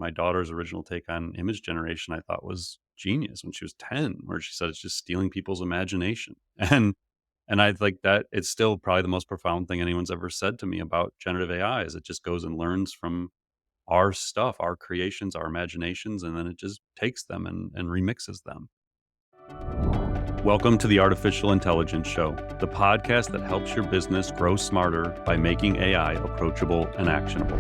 my daughter's original take on image generation I thought was genius when she was 10, where she said it's just stealing people's imagination. And I think that it's still probably the most profound thing anyone's ever said to me about generative AI is it just goes and learns from our stuff, our creations, our imaginations, and then it just takes them and remixes them. Welcome to the Artificial Intelligence Show, the podcast that helps your business grow smarter by making AI approachable and actionable.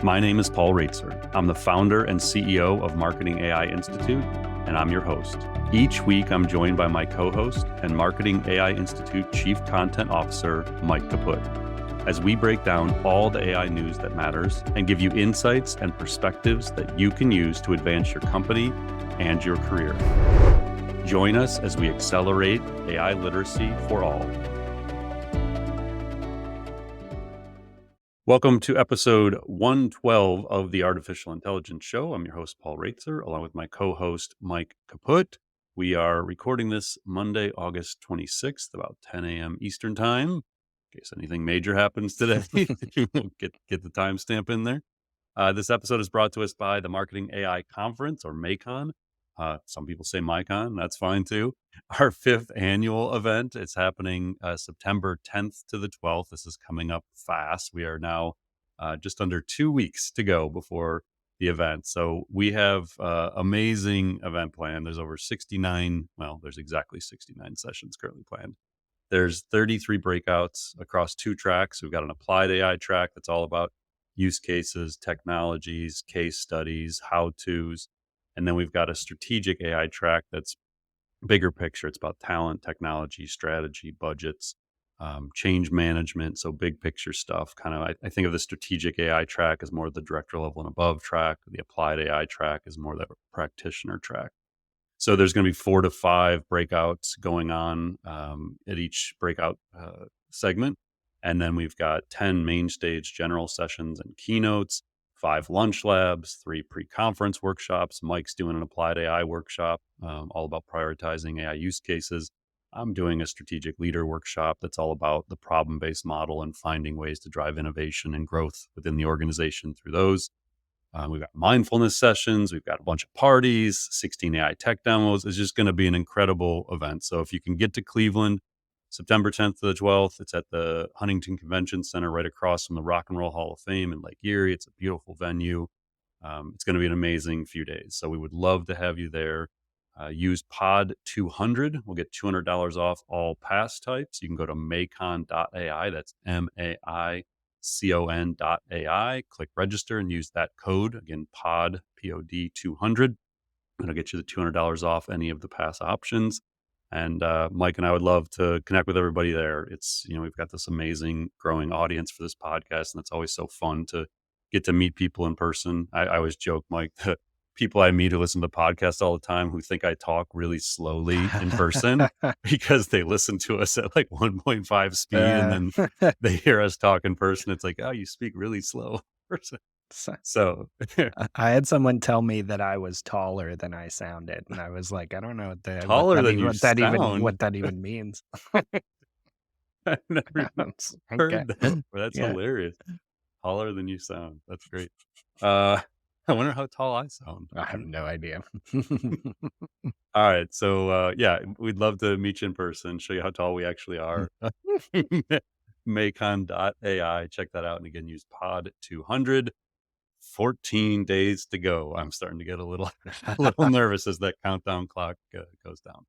My name is Paul Raitzer. I'm the founder and CEO of Marketing AI Institute, and I'm your host. Each week, I'm joined by my co-host and Marketing AI Institute Chief Content Officer, Mike Kaput, as we break down all the AI news that matters and give you insights and perspectives that you can use to advance your company and your career. Join us as we accelerate AI literacy for all. Welcome to episode 112 of the Artificial Intelligence Show. I'm your host, Paul Raitzer, along with my co-host, Mike Kaput. We are recording this Monday, August 26th, about 10 a.m. Eastern Time. In case anything major happens today, we'll get the timestamp in there. This episode is brought to us by the Marketing AI Conference, or MAICON. Some people say MAICON, that's fine too. Our 5th annual event. It's happening September 10th to the 12th. This is coming up fast. We are now just under 2 weeks to go before the event. So we have amazing event plan. There's over 69, well, there's exactly 69 sessions currently planned. There's 33 breakouts across 2 tracks. We've got an applied AI track that's all about use cases, technologies, case studies, how-tos. And then we've got a strategic AI track that's bigger picture. It's about talent, technology, strategy, budgets, change management. So big picture stuff. Kind of, I think of the strategic AI track as more the director level and above track. The applied AI track is more the practitioner track. So there's going to be 4 to 5 breakouts going on at each breakout segment. And then we've got 10 main stage general sessions and keynotes, 5 lunch labs, 3 pre-conference workshops. Mike's doing an applied AI workshop, all about prioritizing AI use cases. I'm doing a strategic leader workshop that's all about the problem-based model and finding ways to drive innovation and growth within the organization through those. We've got mindfulness sessions. We've got a bunch of parties, 16 AI tech demos. It's just going to be an incredible event. So if you can get to Cleveland, September 10th to the 12th, it's at the Huntington Convention Center right across from the Rock and Roll Hall of Fame in Lake Erie. It's a beautiful venue. It's going to be an amazing few days. So we would love to have you there. Use POD 200. We'll get $200 off all pass types. You can go to maicon.ai. That's MAICON.ai. Click register and use that code. Again, POD, POD 200. It'll get you the $200 off any of the pass options. And Mike and I would love to connect with everybody there. It's, we've got this amazing growing audience for this podcast, and it's always so fun to get to meet people in person. I always joke, Mike, that people I meet who listen to the podcast all the time who think I talk really slowly in person because they listen to us at like 1.5 speed and then they hear us talk in person. It's like, oh, you speak really slow in person. So I had someone tell me that I was taller than I sounded, and I was like, I don't know taller than you sound. what that even means. I've never heard that. That's Yeah. hilarious. Taller than you sound. That's great. I wonder how tall I sound. I have no idea. All right. So yeah, we'd love to meet you in person, show you how tall we actually are. Maicon.ai. Check that out. And again, use POD 200. 14 days to go. I'm starting to get a little nervous as that countdown clock goes down.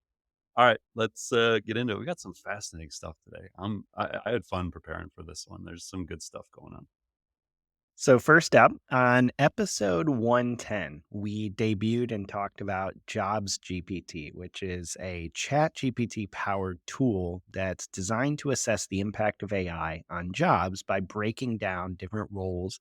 All right, let's get into it. We got some fascinating stuff today. I had fun preparing for this one. There's some good stuff going on. So first up, on episode 110, we debuted and talked about Jobs GPT, which is a chat GPT powered tool that's designed to assess the impact of AI on jobs by breaking down different roles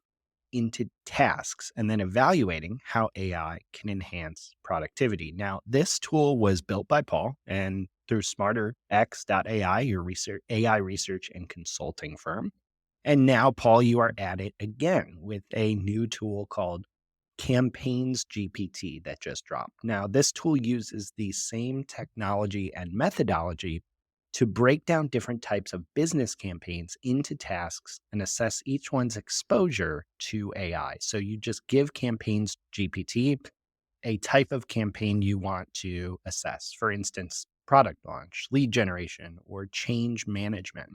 into tasks and then evaluating how AI can enhance productivity. Now, this tool was built by Paul and through SmarterX.ai, your AI research and consulting firm. And now, Paul, you are at it again with a new tool called CampaignsGPT that just dropped. Now, this tool uses the same technology and methodology to break down different types of business campaigns into tasks and assess each one's exposure to AI. So you just give Campaigns GPT a type of campaign you want to assess. For instance, product launch, lead generation, or change management.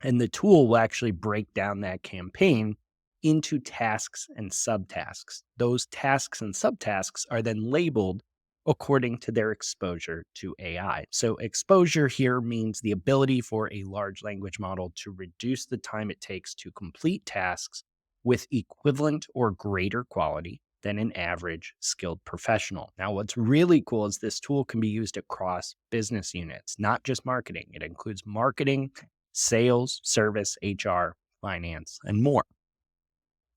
And the tool will actually break down that campaign into tasks and subtasks. Those tasks and subtasks are then labeled according to their exposure to AI. So, exposure here means the ability for a large language model to reduce the time it takes to complete tasks with equivalent or greater quality than an average skilled professional. Now, what's really cool is this tool can be used across business units, not just marketing. It includes marketing, sales, service, HR, finance, and more.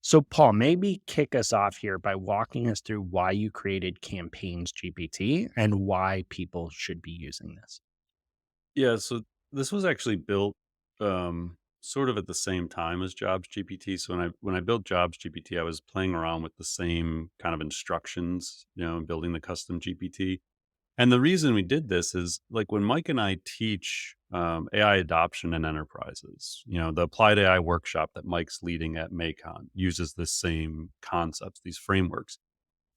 So, Paul, maybe kick us off here by walking us through why you created Campaigns GPT and why people should be using this. Yeah, so this was actually built sort of at the same time as Jobs GPT. So when I built Jobs GPT, I was playing around with the same kind of instructions, building the custom GPT. And the reason we did this is like when Mike and I teach AI adoption in enterprises, the applied AI workshop that Mike's leading at MAICON uses the same concepts, these frameworks.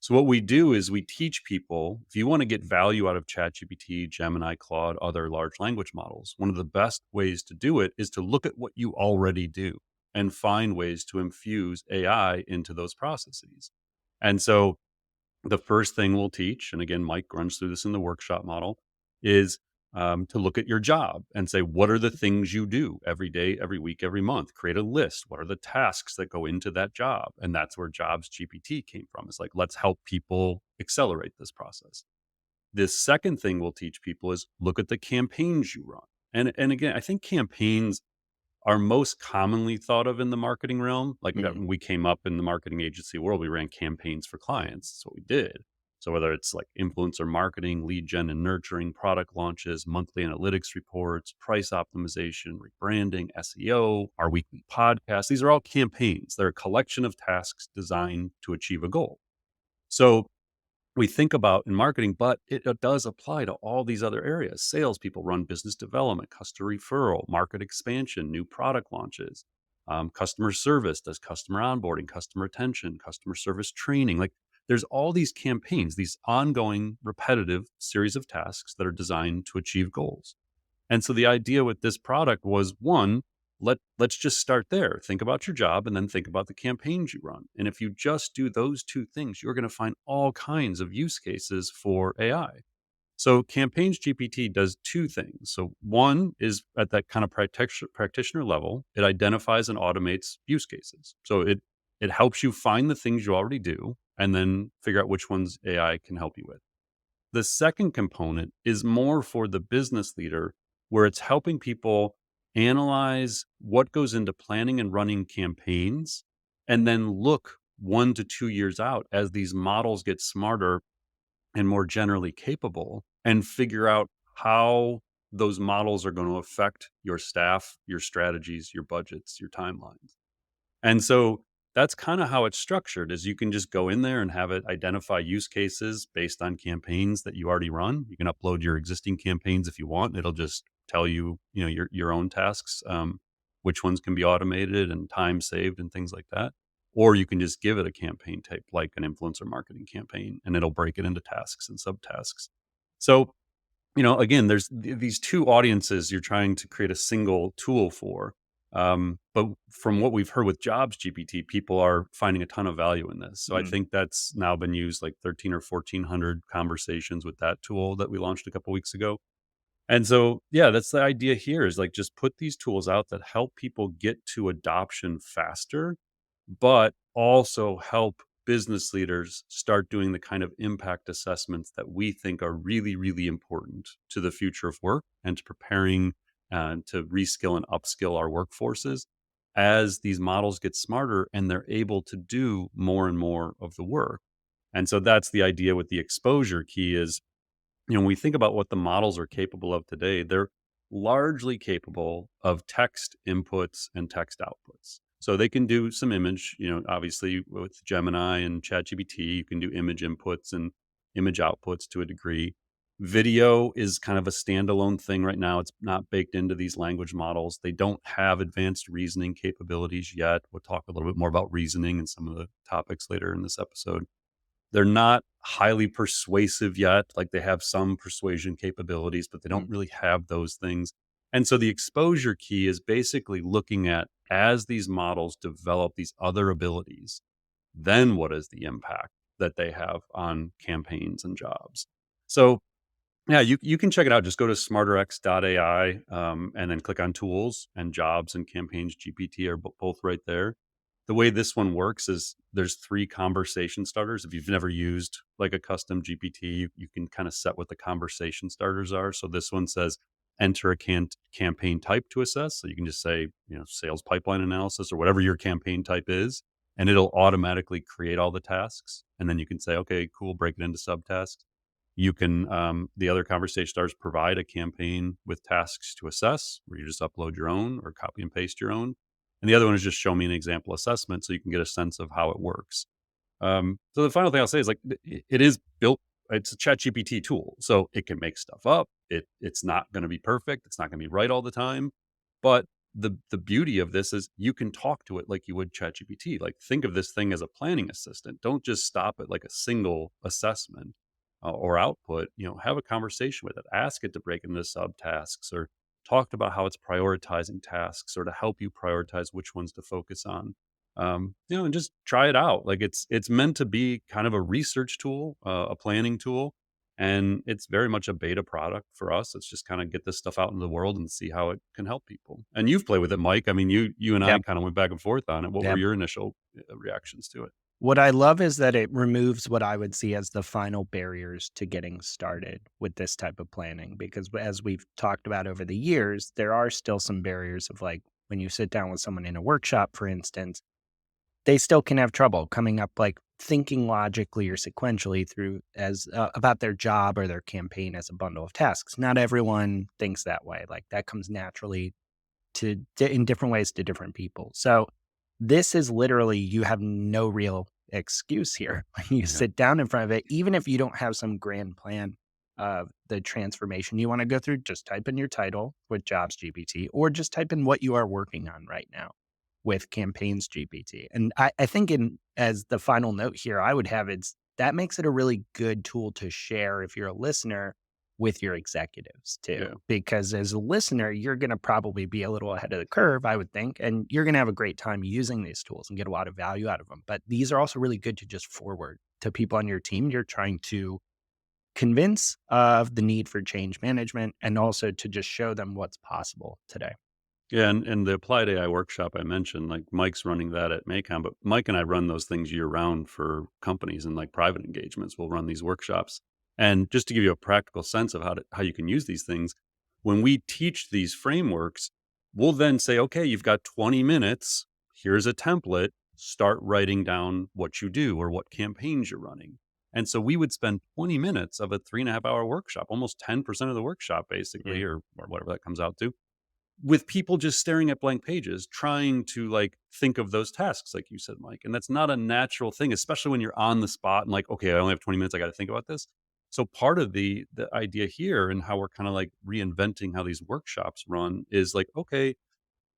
So what we do is we teach people, if you want to get value out of ChatGPT, Gemini, Claude, other large language models, one of the best ways to do it is to look at what you already do and find ways to infuse AI into those processes. And so the first thing we'll teach, and again, Mike runs through this in the workshop model, is to look at your job and say, what are the things you do every day, every week, every month? Create a list. What are the tasks that go into that job? And that's where Jobs GPT came from. It's like, let's help people accelerate this process. The second thing we'll teach people is look at the campaigns you run. And again, I think campaigns are most commonly thought of in the marketing realm. Like Mm, when we came up in the marketing agency world, we ran campaigns for clients. That's what we did. So whether it's like influencer marketing, lead gen and nurturing, product launches, monthly analytics reports, price optimization, rebranding, SEO, our weekly podcast, these are all campaigns. They're a collection of tasks designed to achieve a goal. So we think about in marketing, but it does apply to all these other areas. Salespeople run business development, customer referral, market expansion, new product launches. Customer service does customer onboarding, customer retention, customer service training. Like there's all these campaigns, these ongoing repetitive series of tasks that are designed to achieve goals. And so the idea with this product was one, let's just start there. Think about your job and then think about the campaigns you run. And if you just do those two things, you're going to find all kinds of use cases for AI. So Campaigns GPT does two things. So one is at that kind of practitioner level, it identifies and automates use cases. So it helps you find the things you already do and then figure out which ones AI can help you with. The second component is more for the business leader, where it's helping people analyze what goes into planning and running campaigns, and then look 1 to 2 years out as these models get smarter and more generally capable, and figure out how those models are going to affect your staff, your strategies, your budgets, your timelines. And so that's kind of how it's structured is you can just go in there and have it identify use cases based on campaigns that you already run. You can upload your existing campaigns if you want. And it'll just tell you, your own tasks, which ones can be automated and time saved and things like that. Or you can just give it a campaign type like an influencer marketing campaign and it'll break it into tasks and subtasks. So, again, there's these two audiences you're trying to create a single tool for. But from what we've heard with Jobs GPT, people are finding a ton of value in this. So I mm. think that's now been used like 13 or 1400 conversations with that tool that we launched a couple weeks ago. And so, yeah, that's the idea here is like just put these tools out that help people get to adoption faster, but also help business leaders start doing the kind of impact assessments that we think are really, really important to the future of work and to preparing to reskill and upskill our workforces as these models get smarter and they're able to do more and more of the work. And so that's the idea with the exposure key is when we think about what the models are capable of today, they're largely capable of text inputs and text outputs. So they can do some image, obviously with Gemini and ChatGPT, you can do image inputs and image outputs to a degree. Video is kind of a standalone thing right now. It's not baked into these language models. They don't have advanced reasoning capabilities yet. We'll talk a little bit more about reasoning and some of the topics later in this episode. They're not highly persuasive yet. Like they have some persuasion capabilities, but they don't Mm, really have those things. And so the exposure key is basically looking at as these models develop these other abilities, then what is the impact that they have on campaigns and jobs? So yeah, you can check it out. Just go to smarterx.ai, and then click on tools, and jobs and campaigns GPT are both right there. The way this one works is there's 3 conversation starters. If you've never used like a custom GPT, you can kind of set what the conversation starters are. So this one says enter a campaign type to assess. So you can just say, sales pipeline analysis or whatever your campaign type is, and it'll automatically create all the tasks. And then you can say, okay, cool, break it into subtasks. You can, the other conversation starters provide a campaign with tasks to assess, where you just upload your own or copy and paste your own. And the other one is just show me an example assessment so you can get a sense of how it works. So the final thing I'll say is like it is built. It's a Chat GPT tool, so it can make stuff up. It's not going to be perfect. It's not going to be right all the time. But the beauty of this is you can talk to it like you would Chat GPT. Like think of this thing as a planning assistant. Don't just stop at like a single assessment or output. Have a conversation with it. Ask it to break into subtasks or talk about how it's prioritizing tasks or to help you prioritize which ones to focus on. And just try it out. Like it's meant to be kind of a research tool, a planning tool, and it's very much a beta product for us. It's just kind of get this stuff out in the world and see how it can help people. And you've played with it, Mike. I mean, you and I yep, kind of went back and forth on it. What were yep. your initial reactions to it? What I love is that it removes what I would see as the final barriers to getting started with this type of planning. Because as we've talked about over the years, there are still some barriers of like when you sit down with someone in a workshop, for instance, they still can have trouble coming up like thinking logically or sequentially through as about their job or their campaign as a bundle of tasks. Not everyone thinks that way. Like that comes naturally in different ways to different people. So this is literally you have no real excuse here when you Yeah. sit down in front of it, even if you don't have some grand plan of the transformation you want to go through, just type in your title with Jobs GPT or just type in what you are working on right now with Campaigns GPT. And I think in as the final note here, I would have it's that makes it a really good tool to share if you're a listener with your executives too. Yeah. Because as a listener, you're going to probably be a little ahead of the curve, I would think, and you're going to have a great time using these tools and get a lot of value out of them. But these are also really good to just forward to people on your team you're trying to convince of the need for change management and also to just show them what's possible today. Yeah, and the applied AI workshop I mentioned, like Mike's running that at MAICON, but Mike and I run those things year round for companies and like private engagements. We'll run these workshops. And just to give you a practical sense of how you can use these things, when we teach these frameworks, we'll then say, okay, you've got 20 minutes. Here's a template. Start writing down what you do or what campaigns you're running. And so we would spend 20 minutes of a 3.5 hour workshop, almost 10% of the workshop, basically, Mm. or whatever that comes out to, with people just staring at blank pages, trying to like think of those tasks, like you said, Mike. And that's not a natural thing, especially when you're on the spot and like, okay, I only have 20 minutes. I got to think about this. So part of the idea here and how we're kind of like reinventing how these workshops run is like, okay,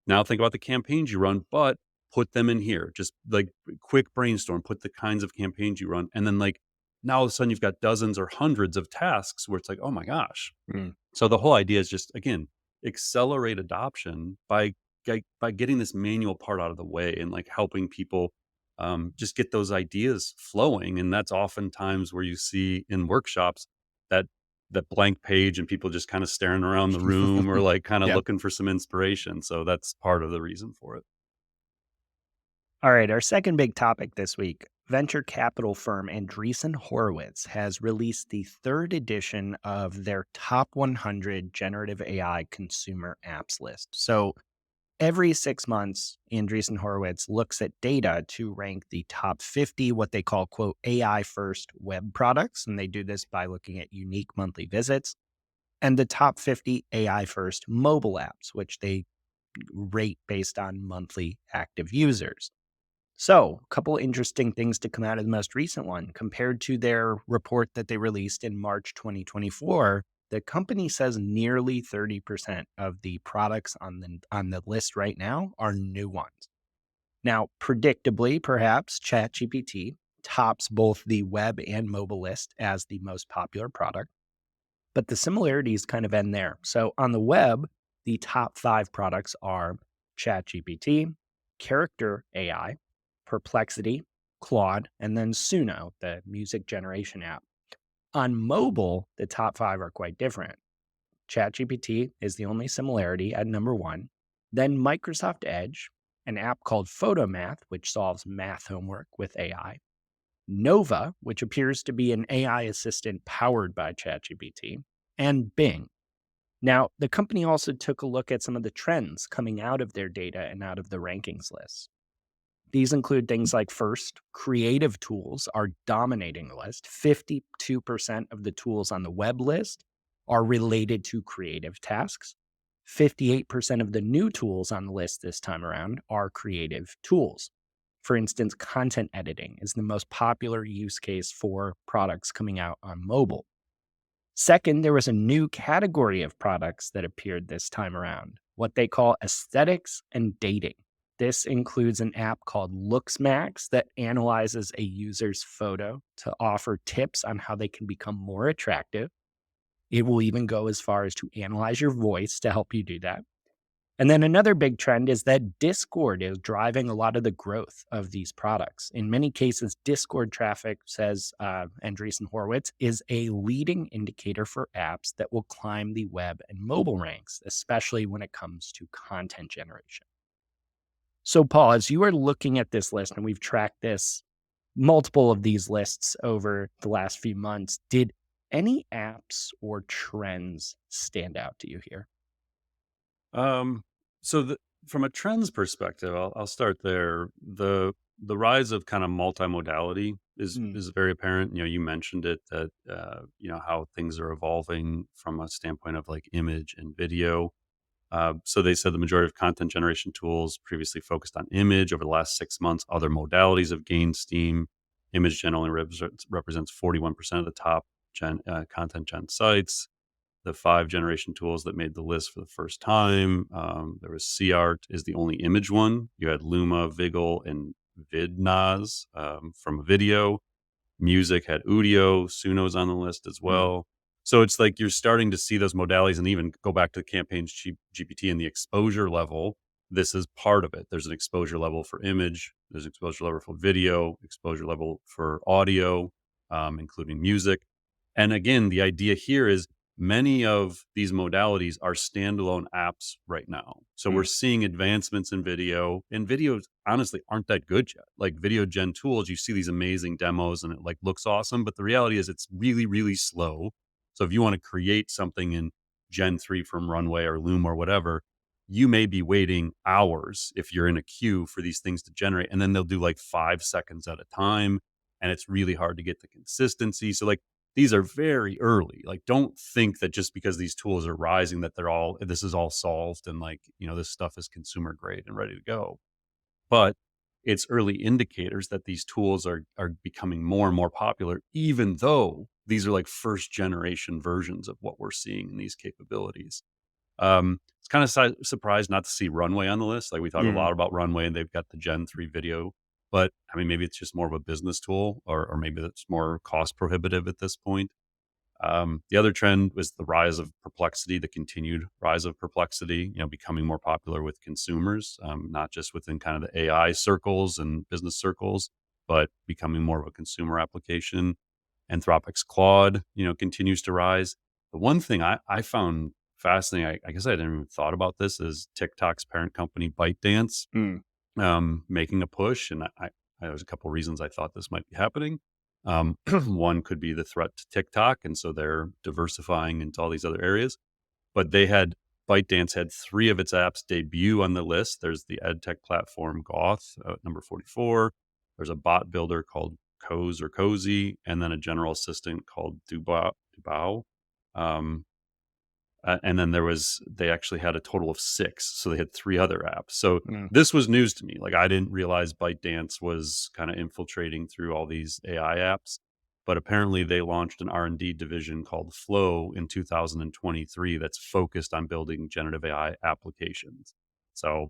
now think about the campaigns you run, but put them in here. Just like quick brainstorm, put the kinds of campaigns you run. And then like now all of a sudden you've got dozens or hundreds of tasks where it's like, oh my gosh, Mm. so the whole idea is just again accelerate adoption by getting this manual part out of the way and like helping people just get those ideas flowing. And that's oftentimes where you see in workshops that that blank page and people just kind of staring around the room or like kind of Yep. looking for some inspiration. So that's part of the reason for it. All right, our second big topic this week. Venture capital firm Andreessen Horowitz has released the third edition of their top 100 generative AI consumer apps list. So every 6 months, Andreessen Horowitz looks at data to rank the top 50, what they call, quote, AI first web products. And they do this by looking at unique monthly visits and the top 50 AI first mobile apps, which they rate based on monthly active users. So, a couple interesting things to come out of the most recent one. Compared to their report that they released in March 2024, the company says nearly 30% of the products on the list right now are new ones. Now, predictably, perhaps ChatGPT tops both the web and mobile list as the most popular product, but the similarities kind of end there. So on the web, the top 5 products are ChatGPT, Character AI, Perplexity, Claude, and then Suno, the music generation app. On mobile, the top 5 are quite different. ChatGPT is the only similarity at number 1. Then Microsoft Edge, an app called Photomath, which solves math homework with AI. Nova, which appears to be an AI assistant powered by ChatGPT, and Bing. Now, the company also took a look at some of the trends coming out of their data and out of the rankings lists. These include things like first, creative tools are dominating the list. 52% of the tools on the web list are related to creative tasks. 58% of the new tools on the list this time around are creative tools. For instance, content editing is the most popular use case for products coming out on mobile. Second, there was a new category of products that appeared this time around, what they call aesthetics and dating. This includes an app called LooksMax that analyzes a user's photo to offer tips on how they can become more attractive. It will even go as far as to analyze your voice to help you do that. And then another big trend is that Discord is driving a lot of the growth of these products. In many cases, Discord traffic, says Andreessen Horowitz, is a leading indicator for apps that will climb the web and mobile ranks, especially when it comes to content generation. So, Paul, as you are looking at this list, and we've tracked multiple of these lists over the last few months, did any apps or trends stand out to you here? Um, so from a trends perspective, I'll start there. The rise of kind of multimodality Mm, is very apparent. You know, you mentioned it that how things are evolving from a standpoint of like image and video. So they said the majority of content generation tools previously focused on image. Over the last 6 months, other modalities have gained steam. Image gen only represents 41% of the top content gen sites. The 5 generation tools that made the list for the first time. There was CArt is the only image one. You had Luma, Vigil, and Vidnaz from a video. Music had Udio, Suno's on the list as mm, well. So it's like you're starting to see those modalities and even go back to Campaigns GPT and the exposure level. This is part of it. There's an exposure level for image, there's an exposure level for video, exposure level for audio, including music. And again, the idea here is many of these modalities are standalone apps right now. So we're mm, seeing advancements in video, and videos honestly aren't that good yet. Like video gen tools, you see these amazing demos and it like looks awesome, but the reality is it's really, really slow. So if you want to create something in Gen 3 from Runway or Loom or whatever, you may be waiting hours if you're in a queue for these things to generate. And then they'll do like 5 seconds at a time. And it's really hard to get the consistency. So like these are very early. Like, don't think that just because these tools are rising that this is all solved and like, this stuff is consumer grade and ready to go. But it's early indicators that these tools are becoming more and more popular, even though these are like first generation versions of what we're seeing in these capabilities. It's kind of surprised not to see Runway on the list. Like we talk a mm. lot about Runway, and they've got the Gen 3 video, but I mean, maybe it's just more of a business tool, or maybe it's more cost prohibitive at this point. The other trend was the rise of Perplexity, the continued rise of Perplexity, becoming more popular with consumers, not just within kind of the AI circles and business circles, but becoming more of a consumer application. Anthropic's Claude, continues to rise. The one thing I found fascinating, I guess I didn't even thought about this, is TikTok's parent company ByteDance Mm. making a push, and there's a couple reasons I thought this might be happening. One could be the threat to TikTok, and so they're diversifying into all these other areas. But ByteDance had 3 of its apps debut on the list. There's the ed tech platform Goth, number 44. There's a bot builder called Coz or Cozy, and then a general assistant called Dubao. Um, And then they actually had a total of 6. So they had 3 other apps. So Mm. this was news to me. Like, I didn't realize ByteDance was kind of infiltrating through all these AI apps, but apparently they launched an R&D division called Flow in 2023 that's focused on building generative AI applications. So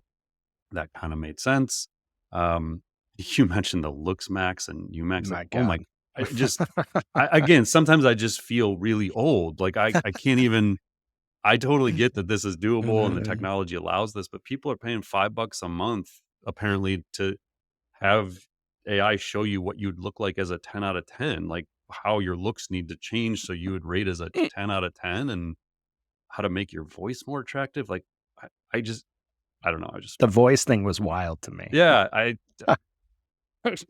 that kind of made sense. Um, you mentioned the Looks Max and Umax. My Oh my, God. again, sometimes I just feel really old. Like I can't even, I totally get that this is doable and the Uh, technology allows this, but people are paying $5 a month apparently to have AI show you what you'd look like as a 10 out of 10, like how your looks need to change so you would rate as a 10 out of 10 and how to make your voice more attractive. Like I just, I don't know. I just, the voice thing was wild to me. yeah,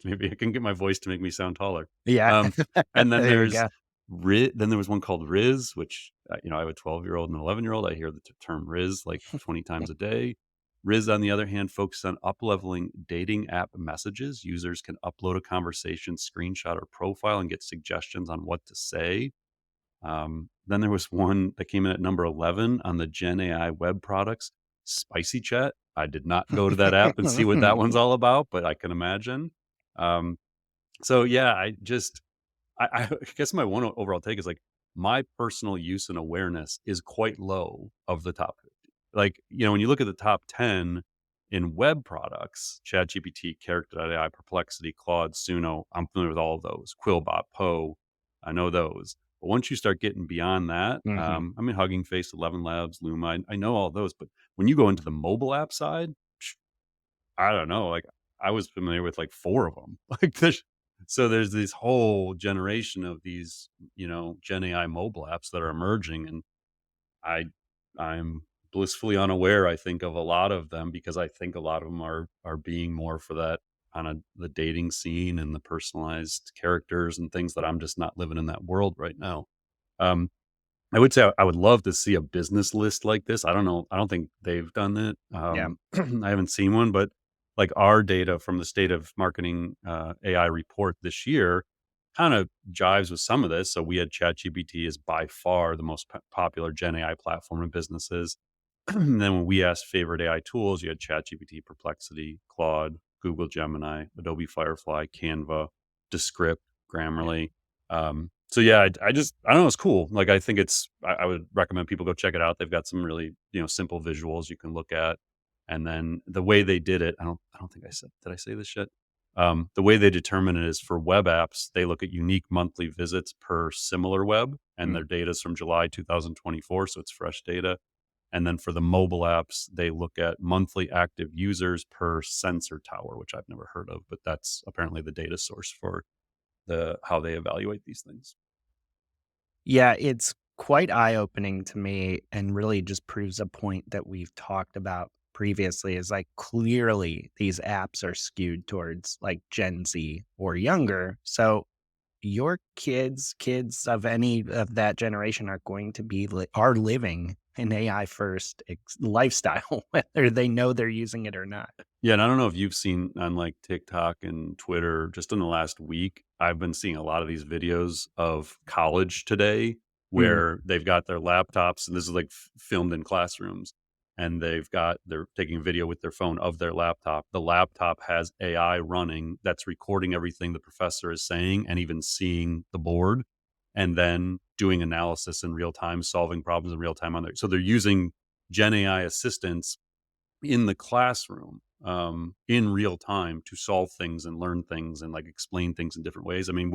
maybe I can get my voice to make me sound taller. Yeah. Um, and then There you there's go. Then there was one called Riz, which, I have a 12-year-old and an 11-year-old. I hear the term Riz like 20 times a day. Riz, on the other hand, focuses on up-leveling dating app messages. Users can upload a conversation, screenshot, or profile and get suggestions on what to say. Then there was one that came in at number 11 on the Gen AI web products, Spicy Chat. I did not go to that app and see what that one's all about, but I can imagine. Um, so yeah, I guess my one overall take is like my personal use and awareness is quite low of the top 50. Like, when you look at the top 10 in web products, ChatGPT, Character.ai, Perplexity, Claude, Suno, I'm familiar with all of those. Quillbot, Poe, I know those. But once you start getting beyond that, Mhm. I mean, Hugging Face, 11 Labs, Luma, I know all those. But when you go into the mobile app side, I don't know, like, I was familiar with, like, 4 of them. Like, there's this whole generation of these, Gen AI mobile apps that are emerging, and I I'm blissfully unaware, I think, of a lot of them because I think a lot of them are being more for that kinda the dating scene and the personalized characters and things that I'm just not living in that world right now. Um I would say I would love to see a business list like this. I don't know. I don't think they've done it. Yeah. I haven't seen one, but like our data from the State of Marketing AI report this year kind of jives with some of this. So we had ChatGPT is by far the most popular Gen AI platform in businesses. And then when we asked favorite AI tools, you had ChatGPT, Perplexity, Claude, Google Gemini, Adobe Firefly, Canva, Descript, Yeah. Grammarly. So yeah, I don't know, it's cool. Like I think I would recommend people go check it out. They've got some really, simple visuals you can look at. And then the way they did it, I don't think did I say this yet? The way they determine it is for web apps, they look at unique monthly visits per similar web, and Mm. their data is from July 2024, so it's fresh data. And then for the mobile apps, they look at monthly active users per sensor tower, which I've never heard of, but that's apparently the data source for how they evaluate these things. Yeah, it's quite eye-opening to me and really just proves a point that we've talked about previously is like clearly these apps are skewed towards like Gen Z or younger. So your kids of any of that generation are going to be are living an AI first lifestyle, whether they know they're using it or not. Yeah, and I don't know if you've seen on like TikTok and Twitter, just in the last week, I've been seeing a lot of these videos of college today Mm. where they've got their laptops, and this is like filmed in classrooms, and they're taking a video with their phone of their laptop. The laptop has AI running that's recording everything the professor is saying and even seeing the board, and then doing analysis in real time, solving problems in real time on there. So they're using Gen AI assistants in the classroom in real time to solve things and learn things and like explain things in different ways. I mean,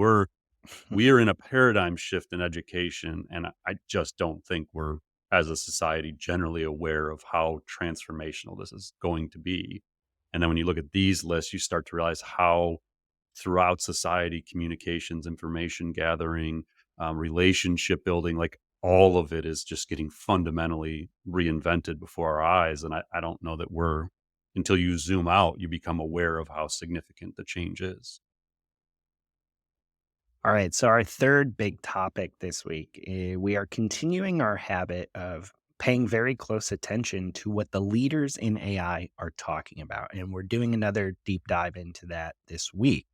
we are in a paradigm shift in education, and I just don't think we're as a society generally aware of how transformational this is going to be. And then when you look at these lists, you start to realize how throughout society, communications, information gathering, relationship building, like all of it is just getting fundamentally reinvented before our eyes. And I don't know that until you zoom out, you become aware of how significant the change is. All right. So, our third big topic this week, we are continuing our habit of paying very close attention to what the leaders in AI are talking about. And we're doing another deep dive into that this week.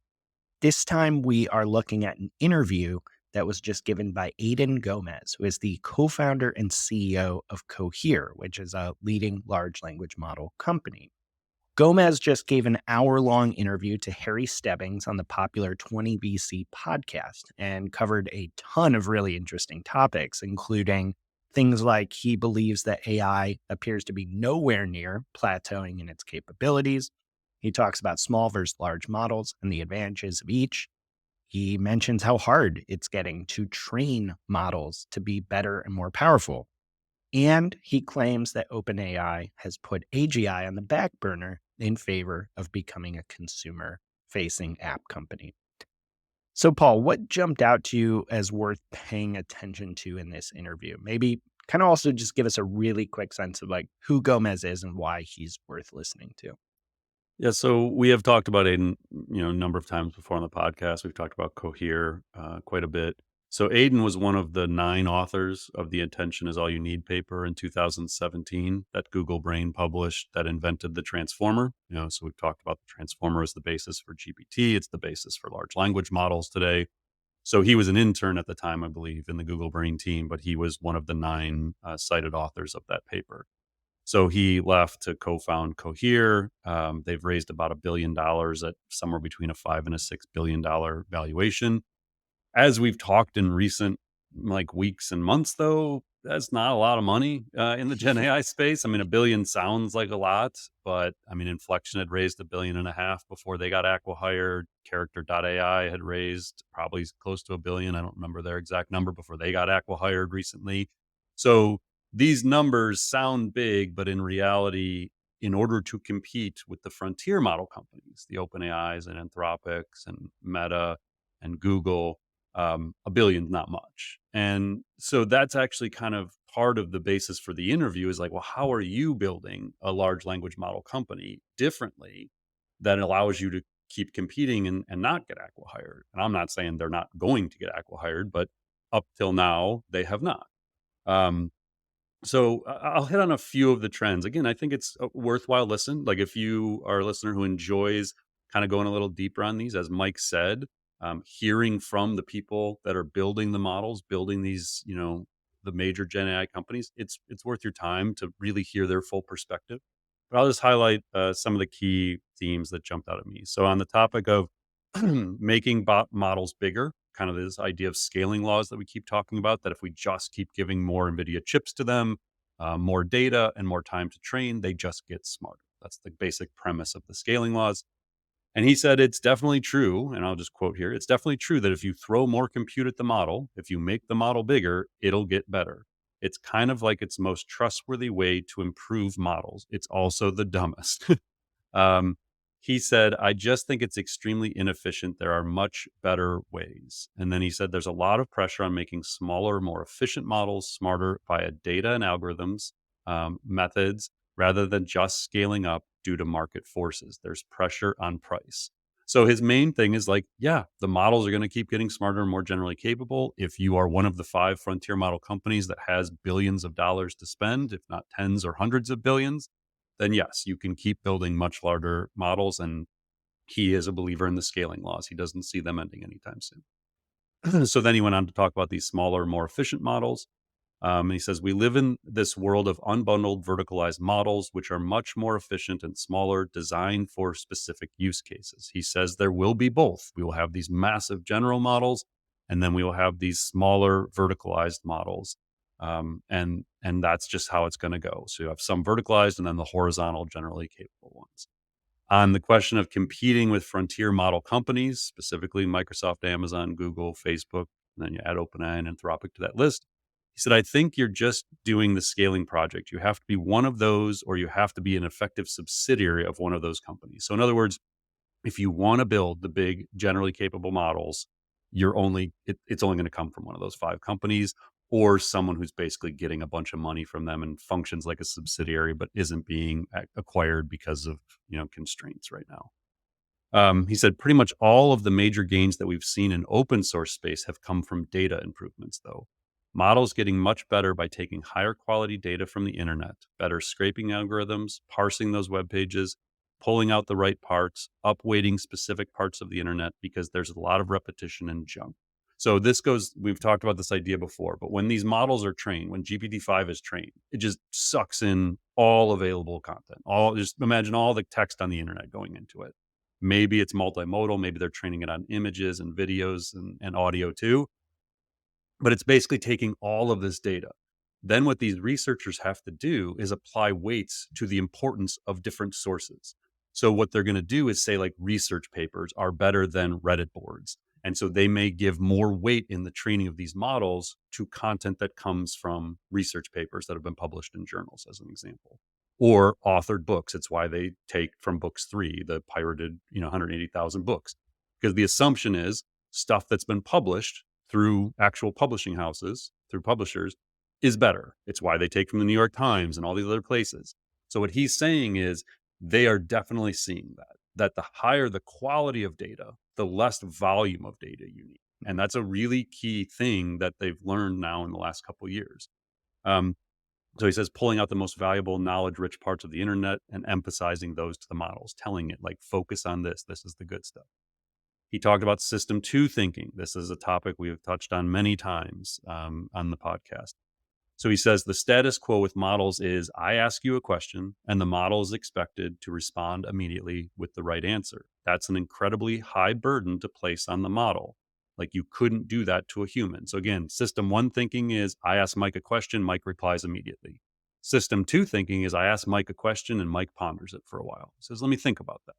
This time, we are looking at an interview that was just given by Aidan Gomez, who is the co founder and CEO of Cohere, which is a leading large language model company. Gomez just gave an hour-long interview to Harry Stebbings on the popular 20VC podcast and covered a ton of really interesting topics, including things like he believes that AI appears to be nowhere near plateauing in its capabilities. He talks about small versus large models and the advantages of each. He mentions how hard it's getting to train models to be better and more powerful. And he claims that OpenAI has put AGI on the back burner in favor of becoming a consumer facing app company. So, Paul, what jumped out to you as worth paying attention to in this interview? Maybe kind of also just give us a really quick sense of like who Gomez is and why he's worth listening to. Yeah, so we have talked about Aiden, a number of times before on the podcast. We've talked about Cohere quite a bit. So Aiden was one of the 9 authors of the "Attention is All You Need" paper in 2017 that Google Brain published that invented the transformer. So we've talked about the transformer as the basis for GPT. It's the basis for large language models today. So he was an intern at the time, I believe, in the Google Brain team, but he was one of the 9 cited authors of that paper. So he left to co-found Cohere. They've raised about $1 billion at somewhere between a $5 and a $6 billion valuation. As we've talked in recent weeks and months, though, that's not a lot of money in the Gen AI space. I mean, $1 billion sounds like a lot, but I mean, Inflection had raised $1.5 billion before they got acqui-hired. Character.ai had raised probably close to $1 billion. I don't remember their exact number before they got acqui-hired recently. So these numbers sound big, but in reality, in order to compete with the frontier model companies, the OpenAIs and Anthropics and Meta and Google, $1 billion, not much. And so that's actually kind of part of the basis for the interview is like, well, how are you building a large language model company differently that allows you to keep competing and not get acqui-hired? And I'm not saying they're not going to get acqui-hired, but up till now, they have not. Um, so I'll hit on a few of the trends. Again, I think it's a worthwhile listen. Like if you are a listener who enjoys kind of going a little deeper on these, as Mike said, hearing from the people that are building the models, building these, the major Gen AI companies, it's worth your time to really hear their full perspective. But I'll just highlight some of the key themes that jumped out at me. So on the topic of making bot models bigger, kind of this idea of scaling laws that we keep talking about, that if we just keep giving more NVIDIA chips to them, more data and more time to train, they just get smarter. That's the basic premise of the scaling laws. And he said, it's definitely true. And I'll just quote here. It's definitely true that if you throw more compute at the model, if you make the model bigger, it'll get better. It's kind of like its most trustworthy way to improve models. It's also the dumbest. Um, he said, I just think it's extremely inefficient. There are much better ways. And then he said, there's a lot of pressure on making smaller, more efficient models smarter via data and algorithms, methods, rather than just scaling up due to market forces. There's pressure on price. So his main thing is like, yeah, the models are going to keep getting smarter and more generally capable. If you are one of the 5 frontier model companies that has billions of dollars to spend, if not tens or hundreds of billions, then yes, you can keep building much larger models. And he is a believer in the scaling laws. He doesn't see them ending anytime soon. So then he went on to talk about these smaller, more efficient models. He says, we live in this world of unbundled, verticalized models, which are much more efficient and smaller, designed for specific use cases. He says there will be both. We will have these massive general models, and then we will have these smaller, verticalized models. And that's just how it's going to go. So you have some verticalized and then the horizontal, generally capable ones. On the question of competing with frontier model companies, specifically Microsoft, Amazon, Google, Facebook, and then you add OpenAI and Anthropic to that list, he said, I think you're just doing the scaling project. You have to be one of those, or you have to be an effective subsidiary of one of those companies. So in other words, if you want to build the big, generally capable models, it's only going to come from one of those 5 companies or someone who's basically getting a bunch of money from them and functions like a subsidiary, but isn't being acquired because of constraints right now. He said pretty much all of the major gains that we've seen in open source space have come from data improvements, though. Models getting much better by taking higher quality data from the internet, better scraping algorithms, parsing those web pages, pulling out the right parts, upweighting specific parts of the internet because there's a lot of repetition and junk. So we've talked about this idea before, but when these models are trained, when GPT-5 is trained, it just sucks in all available content. Just imagine all the text on the internet going into it. Maybe it's multimodal, maybe they're training it on images and videos and audio too, but it's basically taking all of this data. Then what these researchers have to do is apply weights to the importance of different sources. So what they're going to do is say like research papers are better than Reddit boards. And so they may give more weight in the training of these models to content that comes from research papers that have been published in journals, as an example, or authored books. It's why they take from books three, the pirated, 180,000 books, because the assumption is stuff that's been published through actual publishing houses, through publishers, is better. It's why they take from the New York Times and all these other places. So what he's saying is they are definitely seeing that the higher the quality of data, the less volume of data you need. And that's a really key thing that they've learned now in the last couple of years. So he says pulling out the most valuable knowledge-rich parts of the internet and emphasizing those to the models, telling it like, focus on this. This is the good stuff. He talked about system two thinking. This is a topic we have touched on many times on the podcast. So he says the status quo with models is I ask you a question and the model is expected to respond immediately with the right answer. That's an incredibly high burden to place on the model. Like you couldn't do that to a human. So again, system one thinking is I ask Mike a question, Mike replies immediately. System two thinking is I ask Mike a question and Mike ponders it for a while. He says, let me think about that.